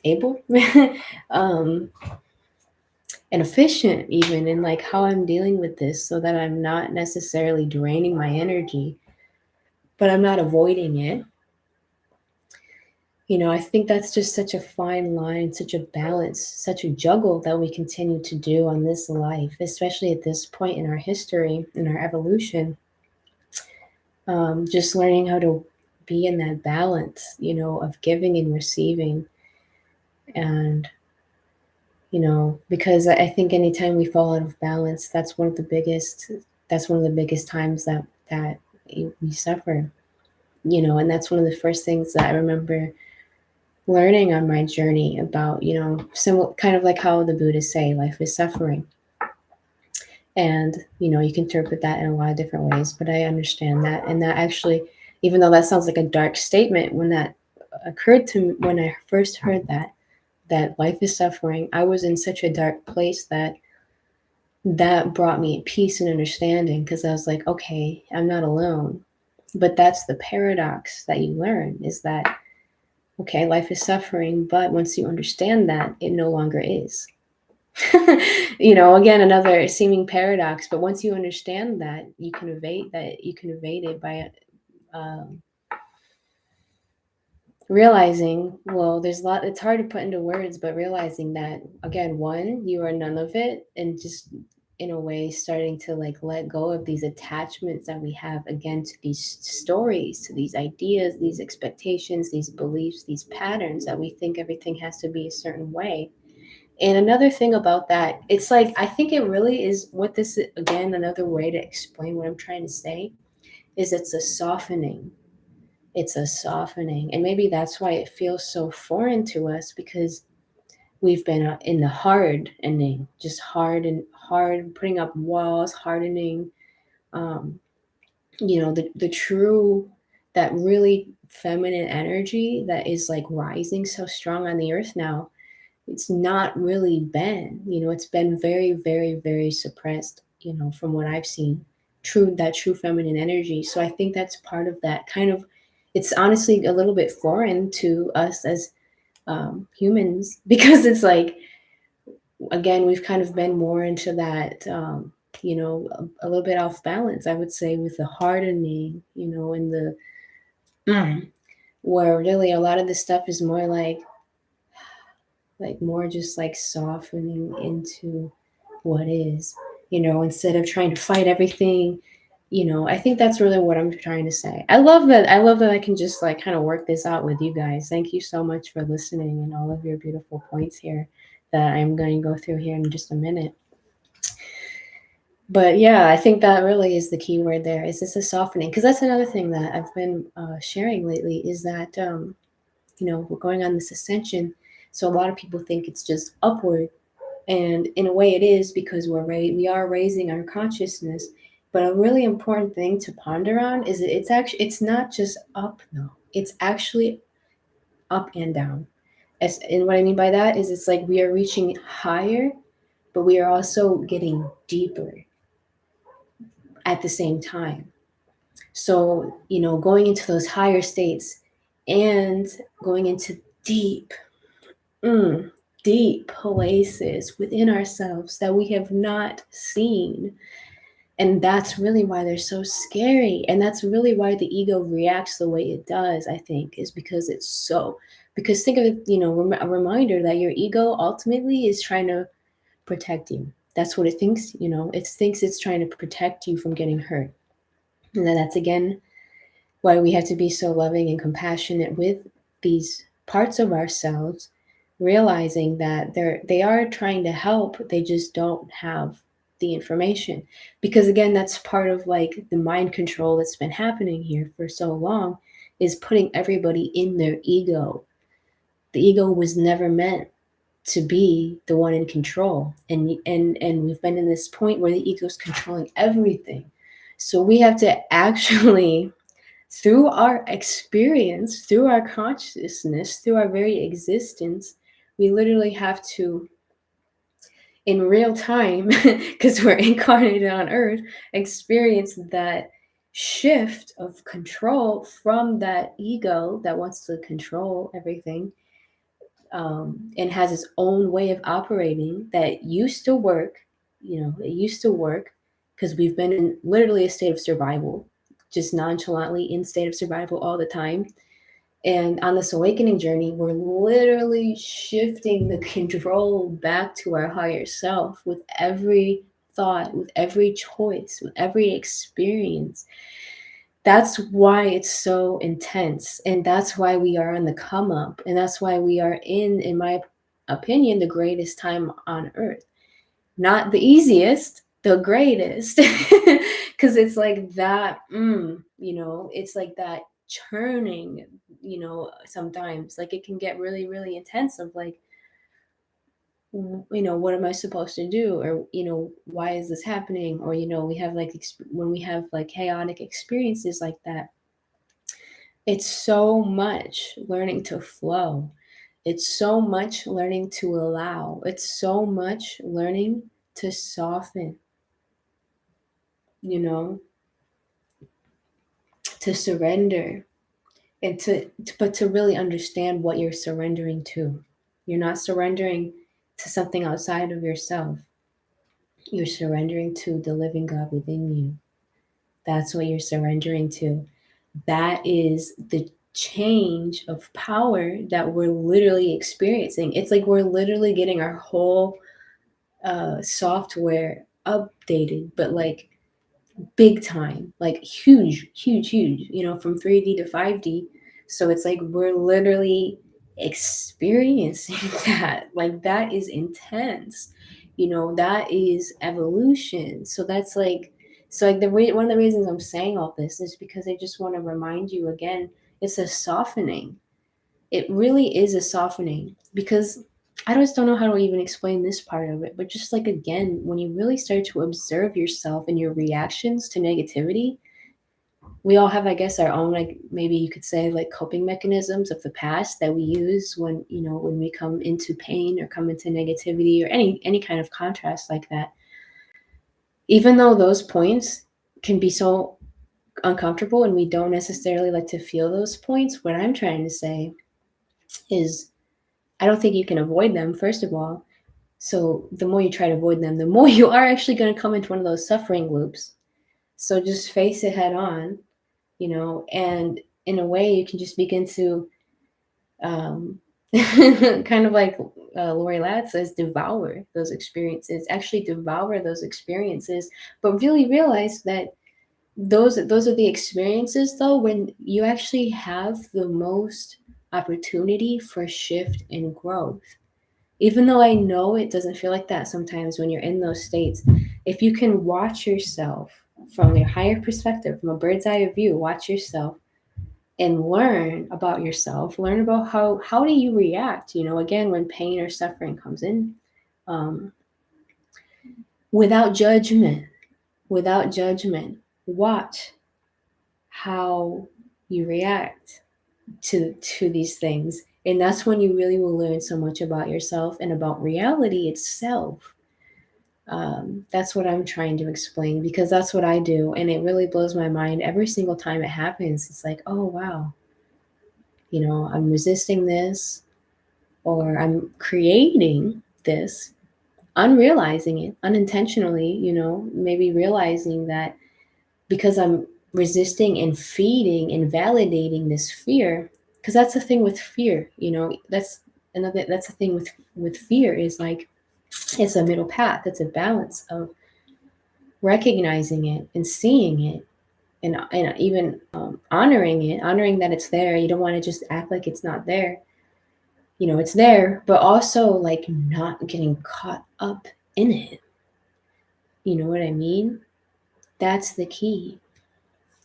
A: able, and efficient even in like how I'm dealing with this, so that I'm not necessarily draining my energy, but I'm not avoiding it. I think that's just such a fine line, such a balance, such a juggle that we continue to do on this life, especially at this point in our history, in our evolution. Just learning how to be in that balance, of giving and receiving. And, because I think anytime we fall out of balance, that's one of the biggest times that we suffer, and that's one of the first things that I remember learning on my journey about, kind of like how the Buddhists say life is suffering. And, you can interpret that in a lot of different ways, but I understand that. And that actually, even though that sounds like a dark statement, when that occurred to me, when I first heard that life is suffering, I was in such a dark place that brought me peace and understanding, because I was like, okay, I'm not alone. But that's the paradox that you learn, is that, okay, life is suffering, but once you understand that, it no longer is. Again, another seeming paradox, but once you understand that, you can evade it by realizing, well, there's a lot, it's hard to put into words, but realizing that, again, one, you are none of it, and just in a way starting to like let go of these attachments that we have, again, to these stories, to these ideas, these expectations, these beliefs, these patterns that we think everything has to be a certain way. And another thing about that, it's like, I think it really is what this, again, another way to explain what I'm trying to say is it's a softening. It's a softening. And maybe that's why it feels so foreign to us, because we've been in the hardening, just hard, putting up walls, hardening, the true, that really feminine energy that is like rising so strong on the earth now. It's not really been, it's been very, very, very suppressed, from what I've seen, that true feminine energy. So I think that's part of that kind of, it's honestly a little bit foreign to us as humans, because it's like, again, we've kind of been more into that, a little bit off balance, I would say, with the hardening, and the, where really a lot of this stuff is more like more just like softening into what is, instead of trying to fight everything. I think that's really what I'm trying to say. I love that I can just like kind of work this out with you guys. Thank you so much for listening and all of your beautiful points here that I'm going to go through here in just a minute. But yeah, I think that really is the key word there, is this a softening, because that's another thing that I've been sharing lately, is that we're going on this ascension. So a lot of people think it's just upward, and in a way it is, because we are raising our consciousness. But a really important thing to ponder on is that it's not just up, though. It's actually up and down. And what I mean by that is, it's like we are reaching higher, but we are also getting deeper at the same time. So, going into those higher states and going into deep places within ourselves that we have not seen. And that's really why they're so scary. And that's really why the ego reacts the way it does, I think, is because it's so Because think of it, a reminder that your ego ultimately is trying to protect you. That's what it thinks, it thinks it's trying to protect you from getting hurt. And that's again why we have to be so loving and compassionate with these parts of ourselves, realizing that they are trying to help, they just don't have the information. Because again, that's part of like the mind control that's been happening here for so long, is putting everybody in their ego. The ego was never meant to be the one in control, and we've been in this point where the ego is controlling everything. So we have to actually, through our experience, through our consciousness, through our very existence, we literally have to, in real time, because we're incarnated on Earth, experience that shift of control from that ego that wants to control everything, and has its own way of operating that used to work. It used to work because we've been in literally a state of survival, just nonchalantly in state of survival all the time. And on this awakening journey, we're literally shifting the control back to our higher self with every thought, with every choice, with every experience. That's why it's so intense. And that's why we are on the come up. And that's why we are in my opinion, the greatest time on earth. Not the easiest, the greatest. Because it's like that, it's like that churning, sometimes. Like it can get really, really intense of like, what am I supposed to do? Or, why is this happening? Or, we have like, when we have like chaotic experiences like that, it's so much learning to flow. It's so much learning to allow. It's so much learning to soften, to surrender, and but to really understand what you're surrendering to. You're not surrendering to something outside of yourself. You're surrendering to the living God within you. That's what you're surrendering to. That is the change of power that we're literally experiencing. It's like we're literally getting our whole software updated, but like big time, like huge, from 3D to 5D. So it's like we're literally experiencing that. Like that is intense. That is evolution. So that's like, one of the reasons I'm saying all this is because I just want to remind you again, it's a softening. It really is a softening, because I just don't know how to even explain this part of it. But just like, again, when you really start to observe yourself and your reactions to negativity, we all have, I guess, our own, like, maybe you could say, like, coping mechanisms of the past that we use when, when we come into pain or come into negativity or any kind of contrast like that. Even though those points can be so uncomfortable and we don't necessarily like to feel those points, what I'm trying to say is, I don't think you can avoid them, first of all. So the more you try to avoid them, the more you are actually going to come into one of those suffering loops. So just face it head on, and in a way you can just begin to kind of like A.U.R.A says, devour those experiences, actually devour those experiences, but really realize that those are the experiences, though, when you actually have the most opportunity for shift and growth. Even though I know it doesn't feel like that sometimes when you're in those states, if you can watch yourself from your higher perspective, from a bird's eye view, watch yourself and learn about yourself, learn about how do you react, again, when pain or suffering comes in, without judgment, watch how you react to these things. And that's when you really will learn so much about yourself and about reality itself. That's what I'm trying to explain, because that's what I do. And it really blows my mind every single time it happens. It's like, oh, wow, I'm resisting this, or I'm creating this, unrealizing it unintentionally, maybe realizing that because I'm resisting and feeding and validating this fear, because that's the thing with fear, that's the thing with fear is like, it's a middle path. It's a balance of recognizing it and seeing it, and even honoring that it's there. You don't want to just act like it's not there. It's there, but also like not getting caught up in it. You know what I mean? That's the key.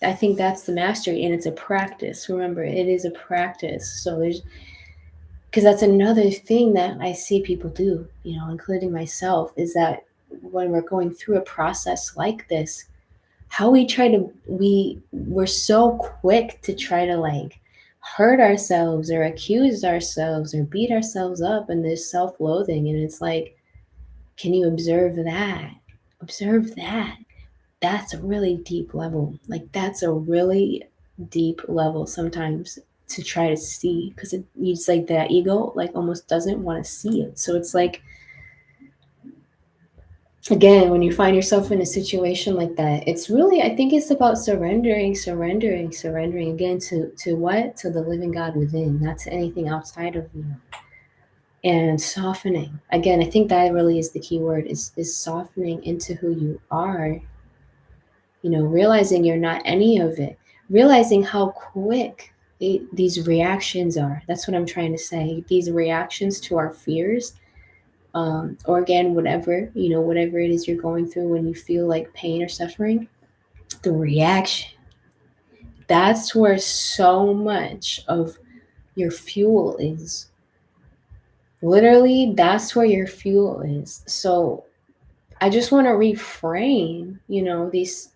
A: I think that's the mastery, and it's a practice. Remember, it is a practice. So because that's another thing that I see people do, including myself, is that when we're going through a process like this, how we're so quick to try to like hurt ourselves or accuse ourselves or beat ourselves up, and there's self-loathing, and it's like, can you observe that? Observe that. That's a really deep level. Like, that's a really deep level sometimes to try to see, because it's like that ego like almost doesn't want to see it. So it's like, again, when you find yourself in a situation like that, it's really, I think it's about surrendering again to what? To the living God within, not to anything outside of you. And softening. Again, I think that really is the key word, is softening into who you are. Realizing you're not any of it. Realizing how quick these reactions are. That's what I'm trying to say. These reactions to our fears, or again, whatever it is you're going through when you feel like pain or suffering, the reaction, that's where so much of your fuel is. Literally, that's where your fuel is. So I just want to reframe, these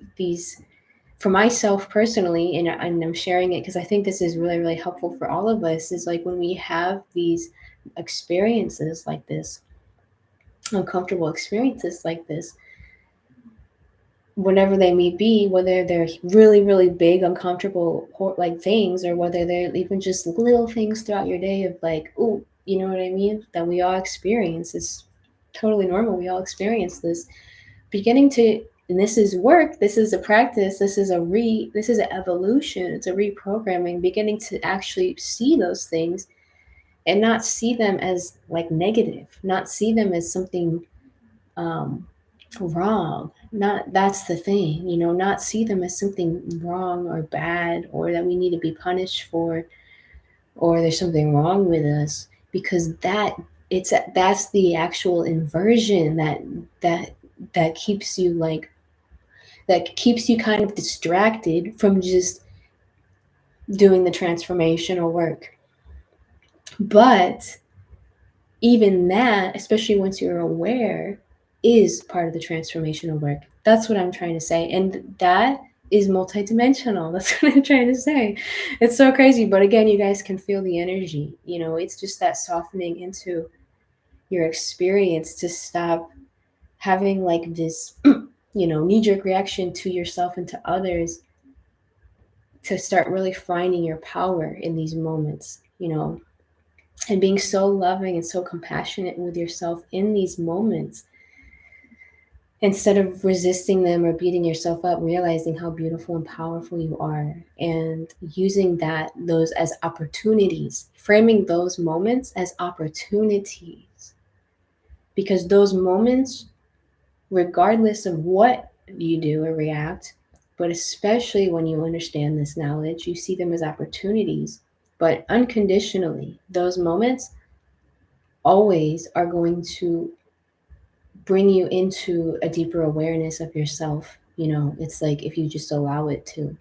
A: for myself personally, and I'm sharing it because I think this is really, really helpful for all of us, is like, when we have these experiences like this, uncomfortable experiences like this, whatever they may be, whether they're really, really big, uncomfortable like things, or whether they're even just little things throughout your day of like, oh, you know what I mean? That we all experience. It's totally normal. We all experience this. Beginning to, and this is work, this is a practice, this is an evolution, it's a reprogramming, beginning to actually see those things and not see them as like negative, not see them as something wrong. Not That's the thing, not see them as something wrong or bad, or that we need to be punished for, or there's something wrong with us, because that's the actual inversion that keeps you kind of distracted from just doing the transformational work. But even that, especially once you're aware, is part of the transformational work. That's what I'm trying to say. And that is multidimensional. That's what I'm trying to say. It's so crazy. But again, you guys can feel the energy. It's just that softening into your experience, to stop having like this, knee-jerk reaction to yourself and to others, to start really finding your power in these moments, and being so loving and so compassionate with yourself in these moments, instead of resisting them or beating yourself up, realizing how beautiful and powerful you are, and using those as opportunities, framing those moments as opportunities. Because those moments, regardless of what you do or react, but especially when you understand this knowledge, you see them as opportunities, but unconditionally. Those moments always are going to bring you into a deeper awareness of yourself. It's like, if you just allow it to.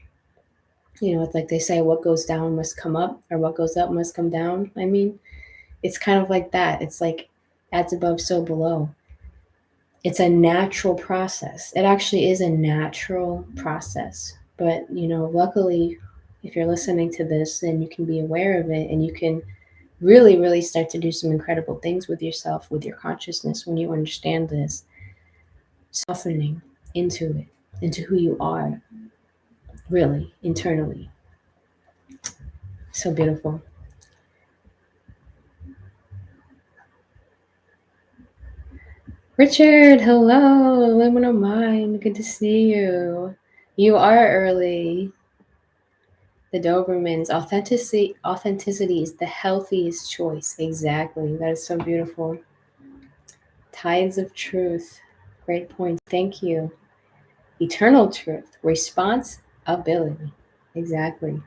A: It's like they say, what goes down must come up, or what goes up must come down. I mean, it's kind of like that. It's like, as above, so below. It's a natural process. It actually is a natural process. But, luckily, if you're listening to this, then you can be aware of it, and you can really, really start to do some incredible things with yourself, with your consciousness, when you understand this. Softening into it, into who you are, really, internally. So beautiful. Richard, hello, Liminal Mind. Good to see you. You are early. The Dobermans, authenticity is the healthiest choice. Exactly. That is so beautiful. Tides of truth. Great point. Thank you. Eternal truth. Responsibility. Exactly.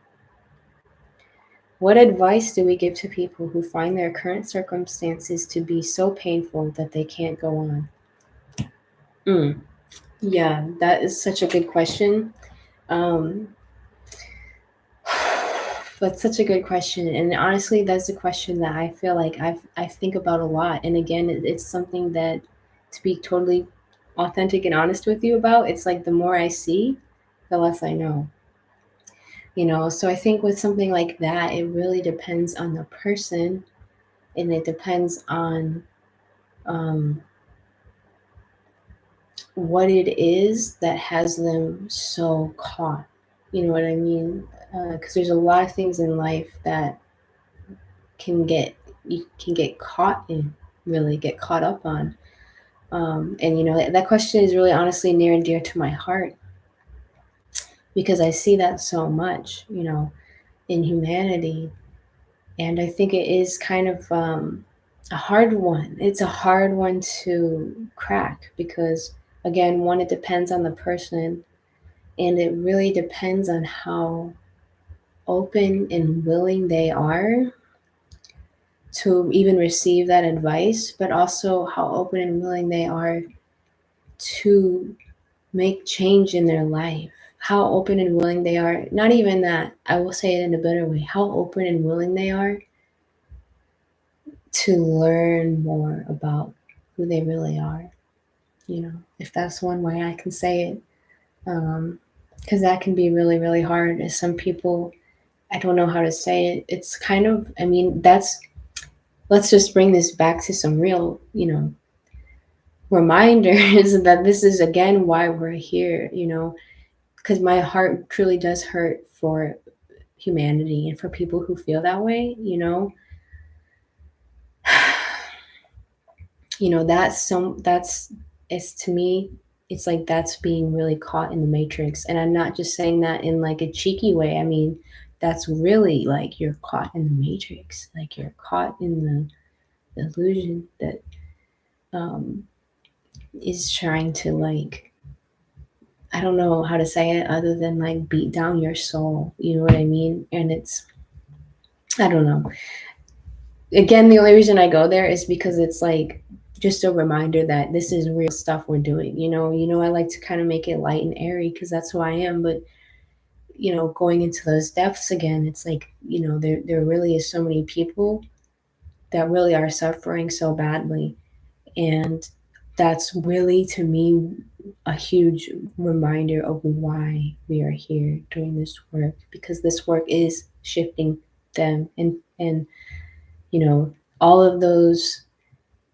A: What advice do we give to people who find their current circumstances to be so painful that they can't go on? Yeah, that is such a good question. Um, that's such a good question, and honestly, that's a question that I feel like I think about a lot. And again, it's something that, to be totally authentic and honest with you about, it's like the more I see, the less I know. So I think with something like that, it really depends on the person, and it depends on um, what it is that has them so caught. You know what I mean? Because there's a lot of things in life that you can get caught in, really get caught up on. And that question is really honestly near and dear to my heart, because I see that so much, in humanity. And I think it is kind of a hard one. It's a hard one to crack because, again, one, it depends on the person, and it really depends on how open and willing they are to even receive that advice, but also how open and willing they are to make change in their life. How open and willing they are, not even that, I will say it in a better way, how open and willing they are to learn more about who they really are, if that's one way I can say it. Because that can be really, really hard. As some people, I don't know how to say it. It's kind of, let's just bring this back to some real, reminders that this is, again, why we're here, because my heart truly does hurt for humanity and for people who feel that way, that's it's, to me, it's like that's being really caught in the matrix. And I'm not just saying that in like a cheeky way. I mean, that's really like you're caught in the matrix, like you're caught in the illusion that is trying to, like, I don't know how to say it other than like beat down your soul, you know what I mean? And it's, I don't know. Again, the only reason I go there is because it's like just a reminder that this is real stuff we're doing. I like to kind of make it light and airy because that's who I am. But going into those depths again, it's like there really is so many people that really are suffering so badly, and that's really, to me, a huge reminder of why we are here doing this work, because this work is shifting them, and all of those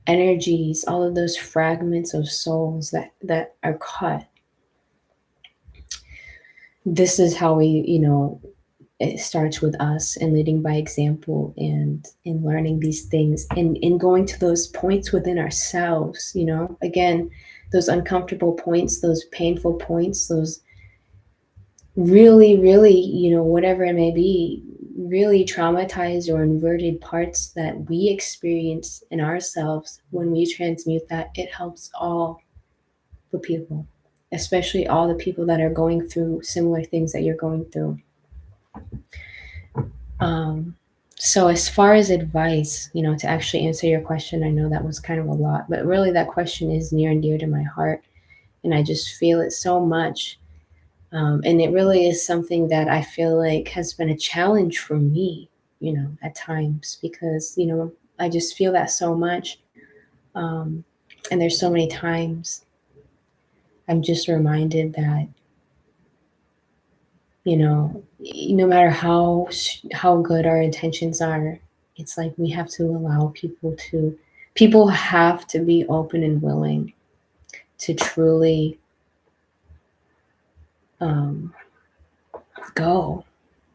A: energies, all of those fragments of souls that are caught. This is how we, it starts with us and leading by example, and in learning these things, and in going to those points within ourselves, again, those uncomfortable points, those painful points, those really, really, whatever it may be, really traumatized or inverted parts that we experience in ourselves. When we transmute that, it helps all the people, especially all the people that are going through similar things that you're going through. So as far as advice, to actually answer your question, I know that was kind of a lot, but really that question is near and dear to my heart, and I just feel it so much. And it really is something that I feel like has been a challenge for me, at times, because, I just feel that so much. And there's so many times I'm just reminded that, no matter how good our intentions are, it's like we have to allow people have to be open and willing to truly go.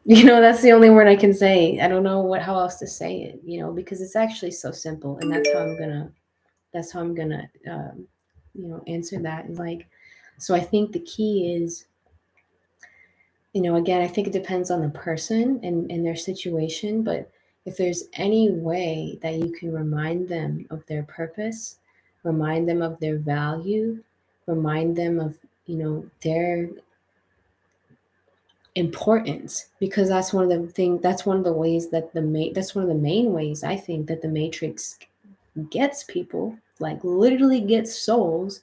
A: That's the only word I can say. I don't know how else to say it, because it's actually so simple, and that's how I'm gonna answer that. Is like, so I think the key is again, I think it depends on the person and their situation, but if there's any way that you can remind them of their purpose, remind them of their value, remind them of, their importance, because that's one of the things, that's one of the ways that that's one of the main ways I think that the Matrix gets people, like literally gets souls,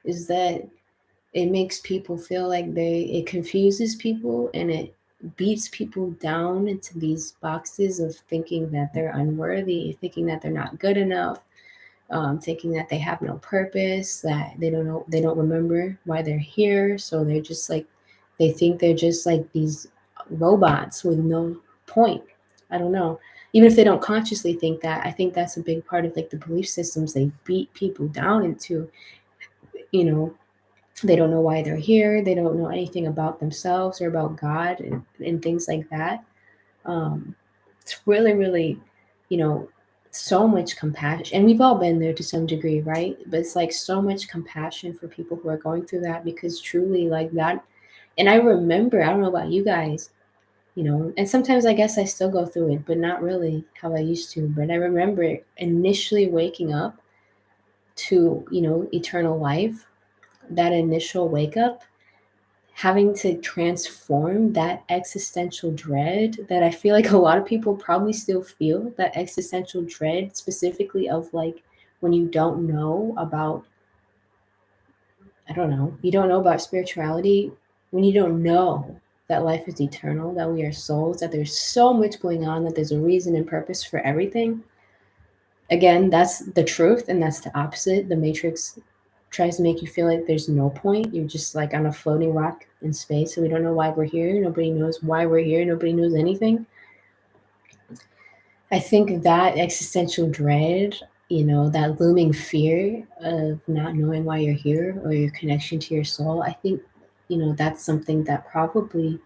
A: is that it makes people feel like it confuses people, and it beats people down into these boxes of thinking that they're unworthy, thinking that they're not good enough, thinking that they have no purpose, that they don't remember why they're here. So they're just like, they think they're just like these robots with no point. I don't know. Even if they don't consciously think that, I think that's a big part of like the belief systems they beat people down into. They don't know why they're here. They don't know anything about themselves or about God, and things like that. It's really, really, so much compassion. And we've all been there to some degree, right? But it's like so much compassion for people who are going through that, because truly, like that. And I remember, I don't know about you guys, and sometimes I guess I still go through it, but not really how I used to. But I remember initially waking up to, eternal life, that initial wake up, having to transform that existential dread that I feel like a lot of people probably still feel, that existential dread, specifically of like when you don't know about, I don't know, you don't know about spirituality, when you don't know that life is eternal, that we are souls, that there's so much going on, that there's a reason and purpose for everything. Again, that's the truth, and that's the opposite. The Matrix tries to make you feel like there's no point. You're just like on a floating rock in space, and we don't know why we're here. Nobody knows why we're here. Nobody knows anything. I think that existential dread, that looming fear of not knowing why you're here or your connection to your soul, I think, that's something that probably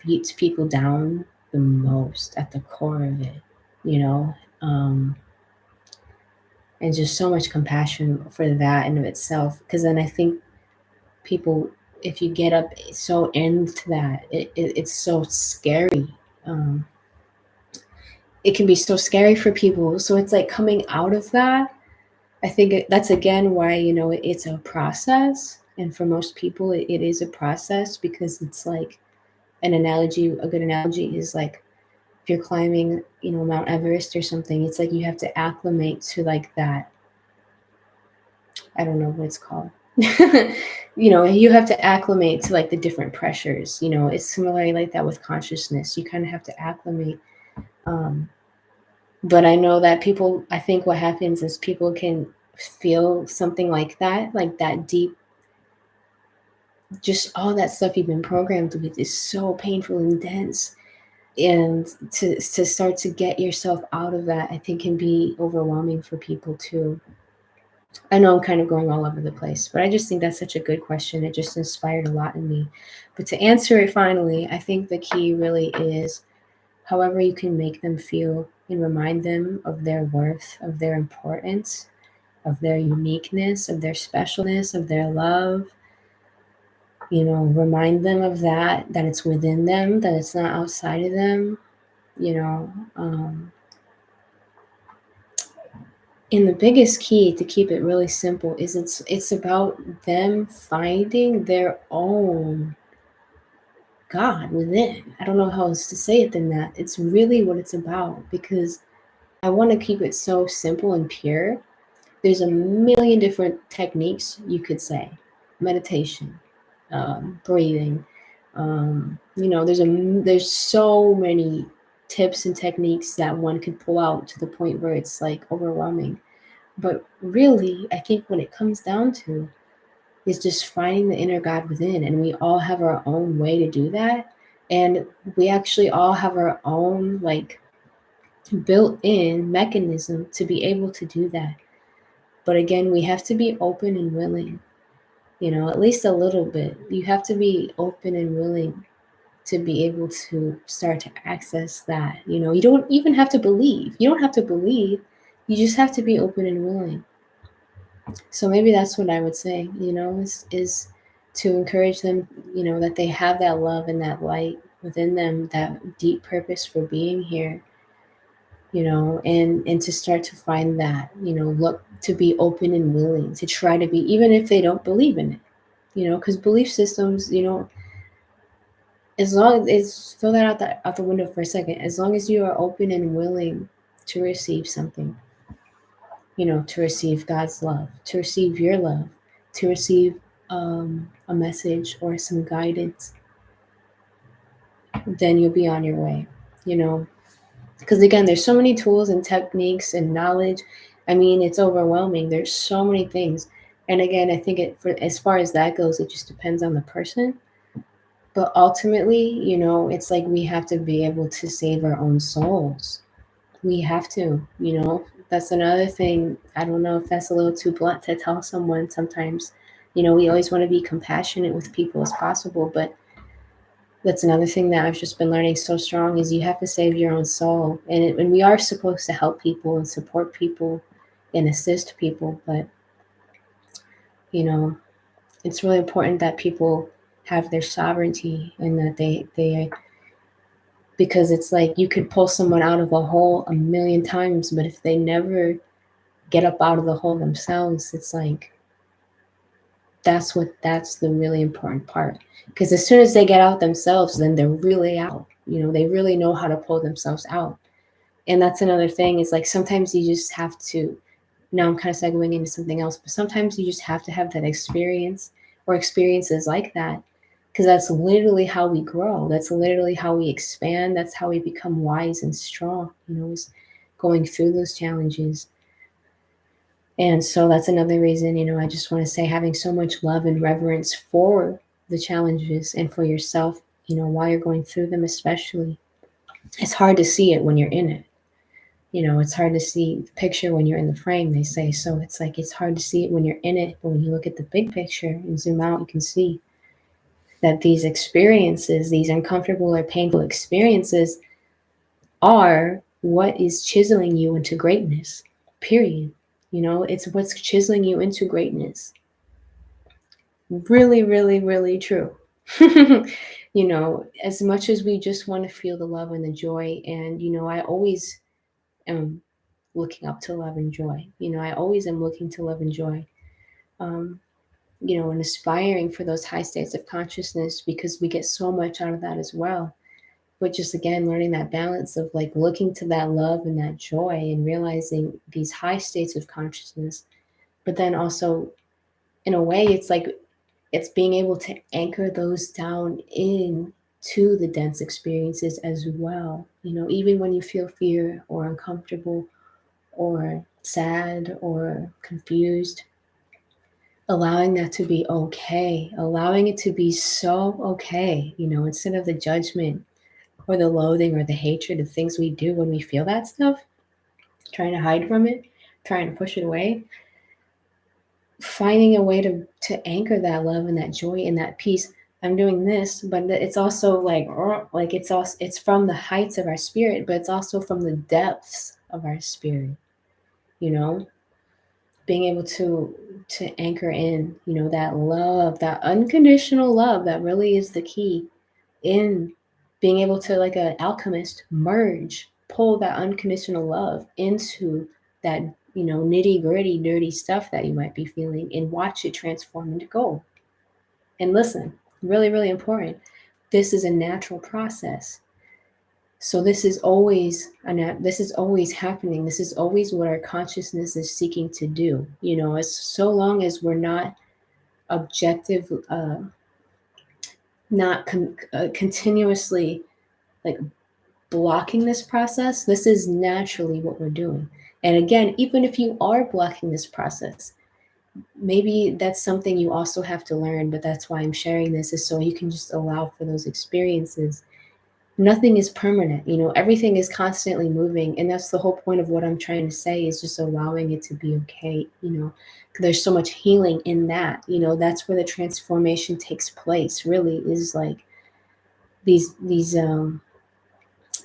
A: beats people down the most at the core of it, you know. And just so much compassion for that in of itself, because then I think people, if you get up so into that, it's so scary. It can be so scary for people, so it's like coming out of that. I think that's again why, it's a process, and for most people it is a process, because it's like a good analogy is like if you're climbing, Mount Everest or something, it's like you have to acclimate to like that, I don't know what it's called. You have to acclimate to like the different pressures. It's similarly like that with consciousness. You kind of have to acclimate. But I know that people, I think what happens is people can feel something like that deep, just all that stuff you've been programmed with is so painful and dense. And to start to get yourself out of that, I think can be overwhelming for people too. I know I'm kind of going all over the place, but I just think that's such a good question. It just inspired a lot in me. But to answer it finally, I think the key really is however you can make them feel and remind them of their worth, of their importance, of their uniqueness, of their specialness, of their love. Remind them of that it's within them, that it's not outside of them. And the biggest key, to keep it really simple, is it's about them finding their own God within. I don't know how else to say it than that. It's really what it's about, because I want to keep it so simple and pure. There's a million different techniques you could say. Meditation, breathing. There's so many tips and techniques that one could pull out to the point where it's like overwhelming. But really, I think what it comes down to is just finding the inner God within. And we all have our own way to do that. And we actually all have our own like built-in mechanism to be able to do that. But again, we have to be open and willing, at least a little bit. You have to be open and willing to be able to start to access that. You don't even have to believe. You don't have to believe. You just have to be open and willing. So maybe that's what I would say, is to encourage them, that they have that love and that light within them, that deep purpose for being here, and to start to find that, look to be open and willing to try to be, even if they don't believe in it, because belief systems, as long as throw that out the window for a second, as long as you are open and willing to receive something, to receive God's love, to receive your love, to receive a message or some guidance, then you'll be on your way, because again, there's so many tools and techniques and knowledge. I mean, it's overwhelming. There's so many things. And again, I think as far as that goes, it just depends on the person. But ultimately, it's like we have to be able to save our own souls. We have to, that's another thing. I don't know if that's a little too blunt to tell someone sometimes. We always want to be compassionate with people as possible, but that's another thing that I've just been learning so strong is you have to save your own soul. And we are supposed to help people and support people and assist people, but it's really important that people have their sovereignty and that they because it's like you could pull someone out of a hole a million times, but if they never get up out of the hole themselves, it's like that's the really important part. Because as soon as they get out themselves, then they're really out. They really know how to pull themselves out. And that's another thing is like sometimes you just have to, now I'm kind of segueing into something else, but sometimes you just have to have that experience or experiences like that. Because that's literally how we grow. That's literally how we expand. That's how we become wise and strong, is going through those challenges. And so that's another reason, I just want to say having so much love and reverence for the challenges and for yourself, while you're going through them, especially. It's hard to see it when you're in it. It's hard to see the picture when you're in the frame, they say. So it's like it's hard to see it when you're in it. But when you look at the big picture and zoom out, you can see that these experiences, these uncomfortable or painful experiences, are what is chiseling you into greatness, period. It's what's chiseling you into greatness. Really, really, really true. As much as we just want to feel the love and the joy, and, I always am looking up to love and joy. I always am looking to love and joy. And aspiring for those high states of consciousness because we get so much out of that as well. But just again, learning that balance of like looking to that love and that joy and realizing these high states of consciousness. But then also, in a way, it's like it's being able to anchor those down in to the dense experiences as well. Even when you feel fear or uncomfortable or sad or confused, allowing that to be okay, allowing it to be so okay, instead of the judgment or the loathing or the hatred of things we do when we feel that stuff, trying to hide from it, trying to push it away, finding a way to anchor that love and that joy and that peace. I'm doing this, but it's also like it's from the heights of our spirit, but it's also from the depths of our spirit, being able to anchor in, that love, that unconditional love that really is the key in being able to, like an alchemist, pull that unconditional love into that, nitty gritty, dirty stuff that you might be feeling and watch it transform into gold. And listen, really, really important. This is a natural process. So this is always happening. This is always what our consciousness is seeking to do. As so long as we're not objective, not continuously like blocking this process, this is naturally what we're doing. And again, even if you are blocking this process, maybe that's something you also have to learn, but that's why I'm sharing this, is so you can just allow for those experiences. Nothing is permanent, everything is constantly moving. And that's the whole point of what I'm trying to say, is just allowing it to be okay. There's so much healing in that, that's where the transformation takes place, really, is like these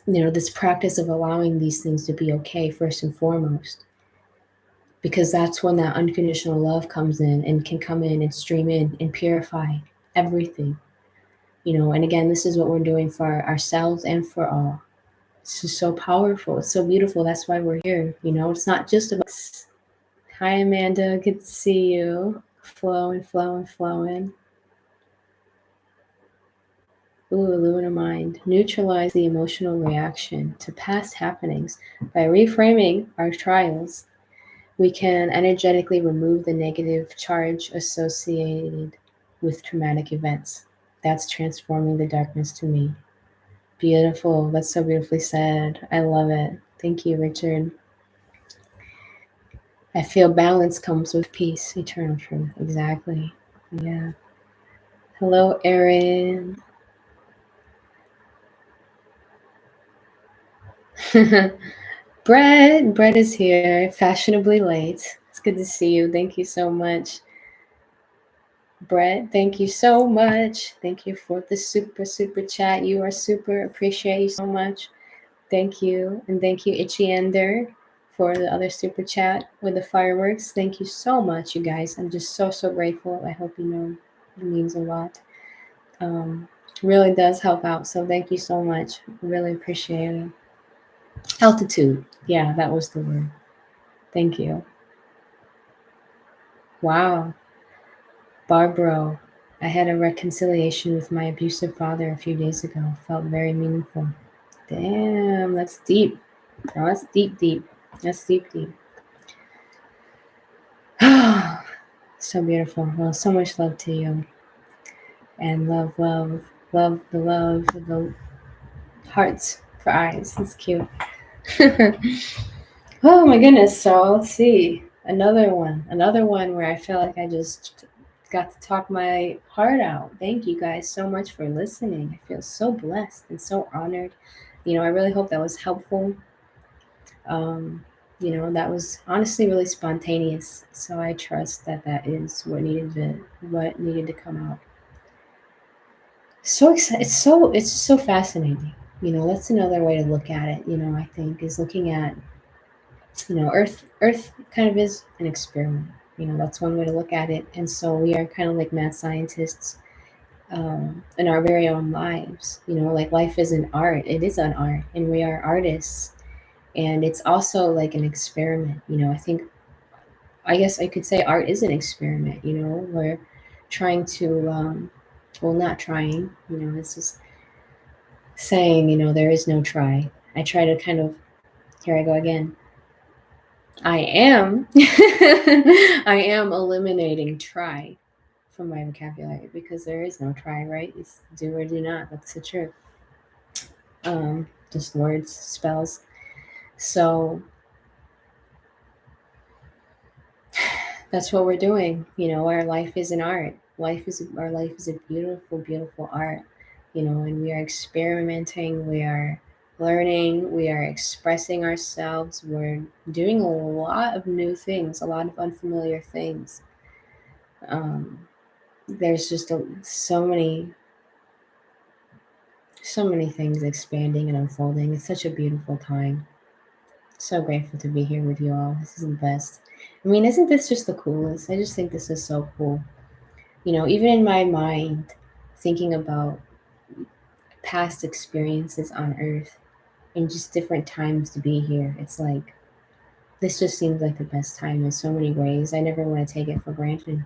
A: this practice of allowing these things to be okay first and foremost, because that's when that unconditional love comes in and can come in and stream in and purify everything, and again, this is what we're doing for ourselves and for all. It's just so powerful. It's so beautiful. That's why we're here. It's not just about us. Hi, Amanda. Good to see you. Flowing, flowing, flowing. Ooh, Lunar Mind. Neutralize the emotional reaction to past happenings. By reframing our trials, we can energetically remove the negative charge associated with traumatic events. That's transforming the darkness to me. Beautiful. That's so beautifully said. I love it. Thank you, Richard. I feel balance comes with peace, eternal truth. Exactly. Yeah. Hello, Erin. Brett is here, fashionably late. It's good to see you. Thank you so much. Brett, thank you so much. Thank you for the super chat. You are super. Appreciate you so much. Thank you. And thank you, Itchy Ender, for the other super chat with the fireworks. Thank you so much, you guys. I'm just so grateful. I hope you know it means a lot. Really does help out. So thank you so much. Really appreciate it. Altitude. Yeah, that was the word. Thank you. Wow. Barbara, I had a reconciliation with my abusive father a few days ago. Felt very meaningful. Damn, that's deep. Oh, that's deep. That's deep. So beautiful. Well, so much love to you. And love the hearts for eyes. It's cute. Oh my goodness. So let's see. Another one where I feel like I just got to talk my heart out. Thank you guys so much for listening. I feel so blessed and so honored. I really hope that was helpful. That was honestly really spontaneous. So I trust that is what needed to come out. So excited. It's so fascinating. That's another way to look at it. I think is looking at Earth kind of is an experiment. That's one way to look at it. And so we are kind of like mad scientists in our very own lives. Like life is an art. It is an art, and we are artists. And it's also like an experiment. I guess I could say art is an experiment. We're trying to, well, not trying. It's just saying, there is no try. I try to kind of, here I go again. I am I am eliminating try from my vocabulary because there is no try, right? It's do or do not. That's the truth. Just words, spells. So that's what we're doing. Our life is an art. Our life is a beautiful art. And we are experimenting, we are learning, we are expressing ourselves, we're doing a lot of new things, a lot of unfamiliar things. There's just so many things expanding and unfolding. It's such a beautiful time. So grateful to be here with you all. This is the best. I mean, isn't this just the coolest? I just think this is so cool. Even in my mind, thinking about past experiences on Earth and just different times to be here, it's like, this just seems like the best time in so many ways. I never want to take it for granted.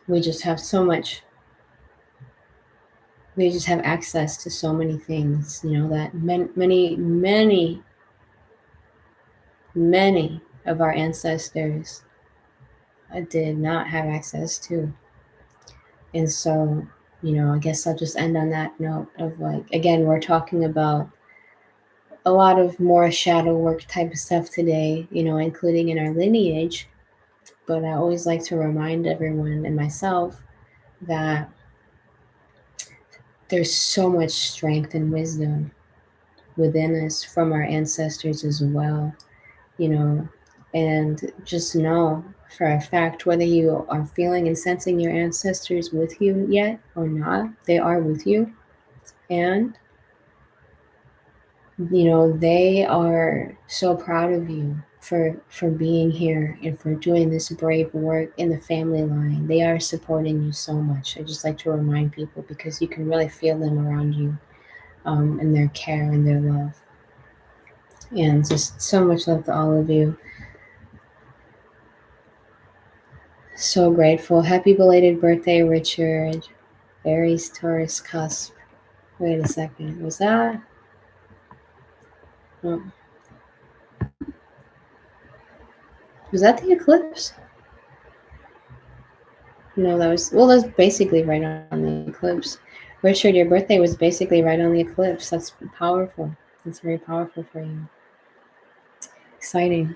A: We just have so much, we just have access to so many things, that many of our ancestors did not have access to. And so, I guess I'll just end on that note of like, again, we're talking about a lot of more shadow work type of stuff today, including in our lineage. But I always like to remind everyone and myself that there's so much strength and wisdom within us from our ancestors as well, and just know for a fact, whether you are feeling and sensing your ancestors with you yet or not, they are with you. And they are so proud of you for being here and for doing this brave work in the family line. They are supporting you so much. I just like to remind people because you can really feel them around you, and their care and their love. And just so much love to all of you. So grateful. Happy belated birthday, Richard. Aries, Taurus, cusp. Wait a second. Was that? Oh. Was that the eclipse? No, that's basically right on the eclipse. Richard, your birthday was basically right on the eclipse. That's powerful. That's very powerful for you. Exciting.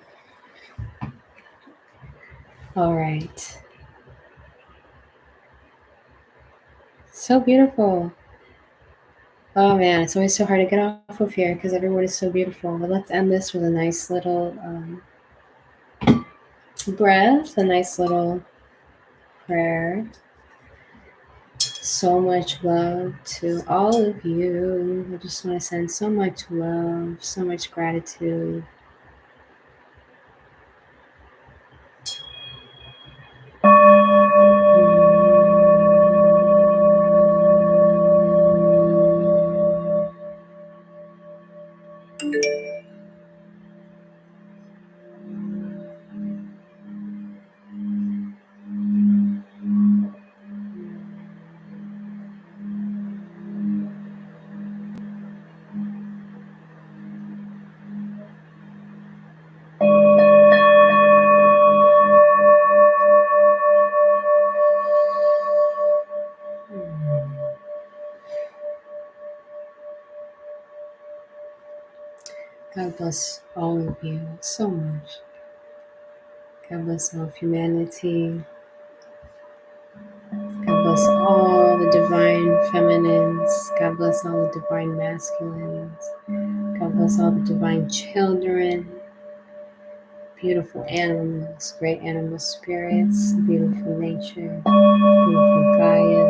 A: All right. So beautiful. Oh man, it's always so hard to get off of here because everyone is so beautiful. But let's end this with a nice little breath, a nice little prayer. So much love to all of you. I just want to send so much love, so much gratitude. God bless all of you so much. God bless all of humanity. God bless all the divine feminines. God bless all the divine masculines. God bless all the divine children. Beautiful animals, great animal spirits, beautiful nature, beautiful Gaia.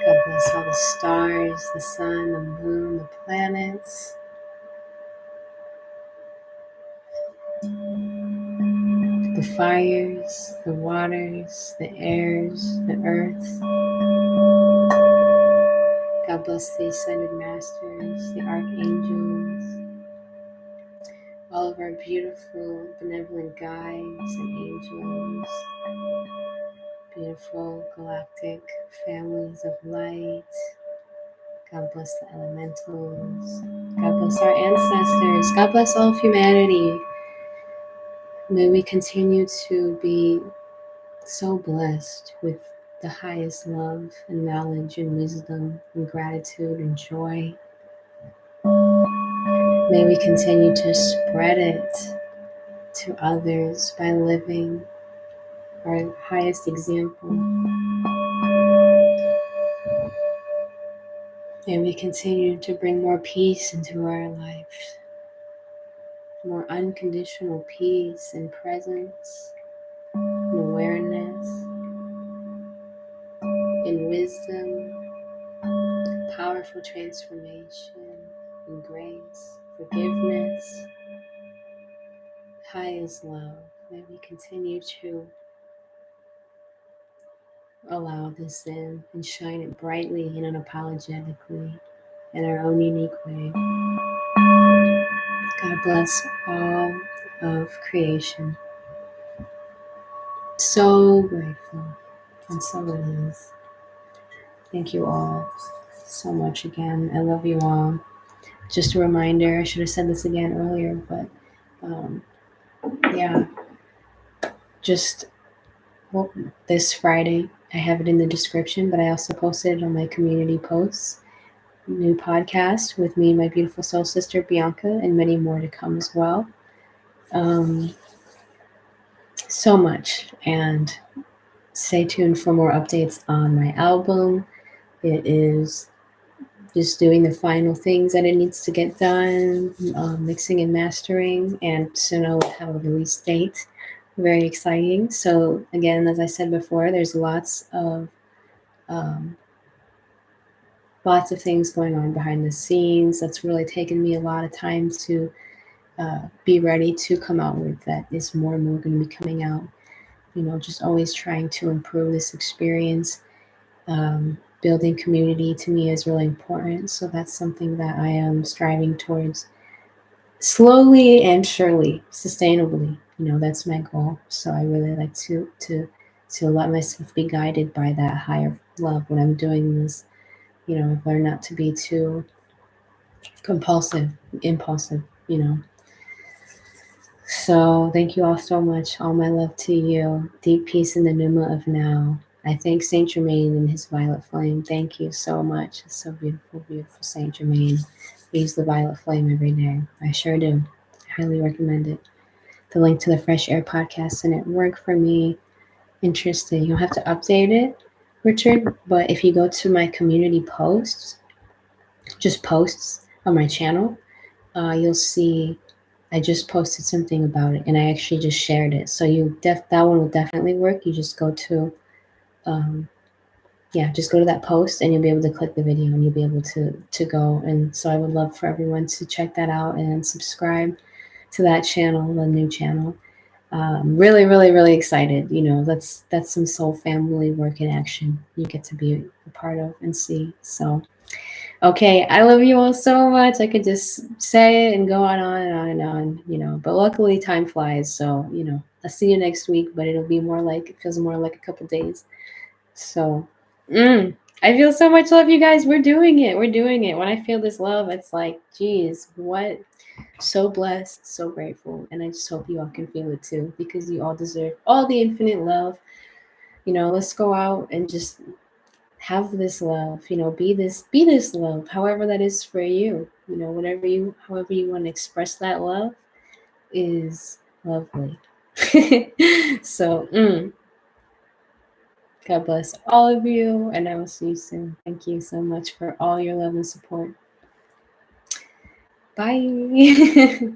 A: God bless all the stars, the sun, the moon, the planets. The fires, the waters, the airs, the earths. God bless the ascended masters, the archangels, all of our beautiful, benevolent guides and angels, beautiful galactic families of light. God bless the elementals. God bless our ancestors. God bless all of humanity. May we continue to be so blessed with the highest love and knowledge and wisdom and gratitude and joy. May we continue to spread it to others by living our highest example. May we continue to bring more peace into our life, more unconditional peace and presence and awareness and wisdom, powerful transformation and grace, forgiveness, highest love. May we continue to allow this in and shine it brightly and unapologetically in our own unique way. God bless all of creation. So grateful, and so it is. Thank you all so much again. I love you all. Just a reminder, I should have said this again earlier, but yeah, just this Friday, I have it in the description, but I also posted it on my community posts. New podcast with me and my beautiful soul sister Bianca, and many more to come as well. So much, and stay tuned for more updates on my album. It is just doing the final things that it needs to get done, mixing and mastering, and soon I'll have a release date. Very exciting. So again, as I said before, there's lots of things going on behind the scenes. That's really taken me a lot of time to be ready to come out with that is more and more going to be coming out. Just always trying to improve this experience. Building community to me is really important. So that's something that I am striving towards slowly and surely, sustainably. That's my goal. So I really like to let myself be guided by that higher love when I'm doing this. I've learned not to be too impulsive. So thank you all so much. All my love to you. Deep peace in the pneuma of now. I thank Saint Germain and his violet flame. Thank you so much. It's so beautiful, beautiful Saint Germain. I use the violet flame every day. I sure do. I highly recommend it. The link to the Fresh Air podcast, and it worked for me. Interesting. You'll have to update it, Richard. But if you go to my community posts, just posts on my channel, you'll see I just posted something about it, and I actually just shared it. So that one will definitely work. You just go to, just go to that post, and you'll be able to click the video, and you'll be able to go. And so I would love for everyone to check that out and subscribe to that channel, the new channel. Really, really, really excited. That's some soul family work in action you get to be a part of and see. So. Okay, I love you all so much. I could just say it and go on and on and on, but luckily time flies. So, I'll see you next week, but it feels more like a couple days. So, I feel so much love, you guys. We're doing it. We're doing it. When I feel this love, it's like, geez, what? So blessed, so grateful. And I just hope you all can feel it too, because you all deserve all the infinite love. Let's go out and just have this love, be this love, however that is for you, however you want to express that love is lovely. So God bless all of you, and I will see you soon. Thank you so much for all your love and support. Bye.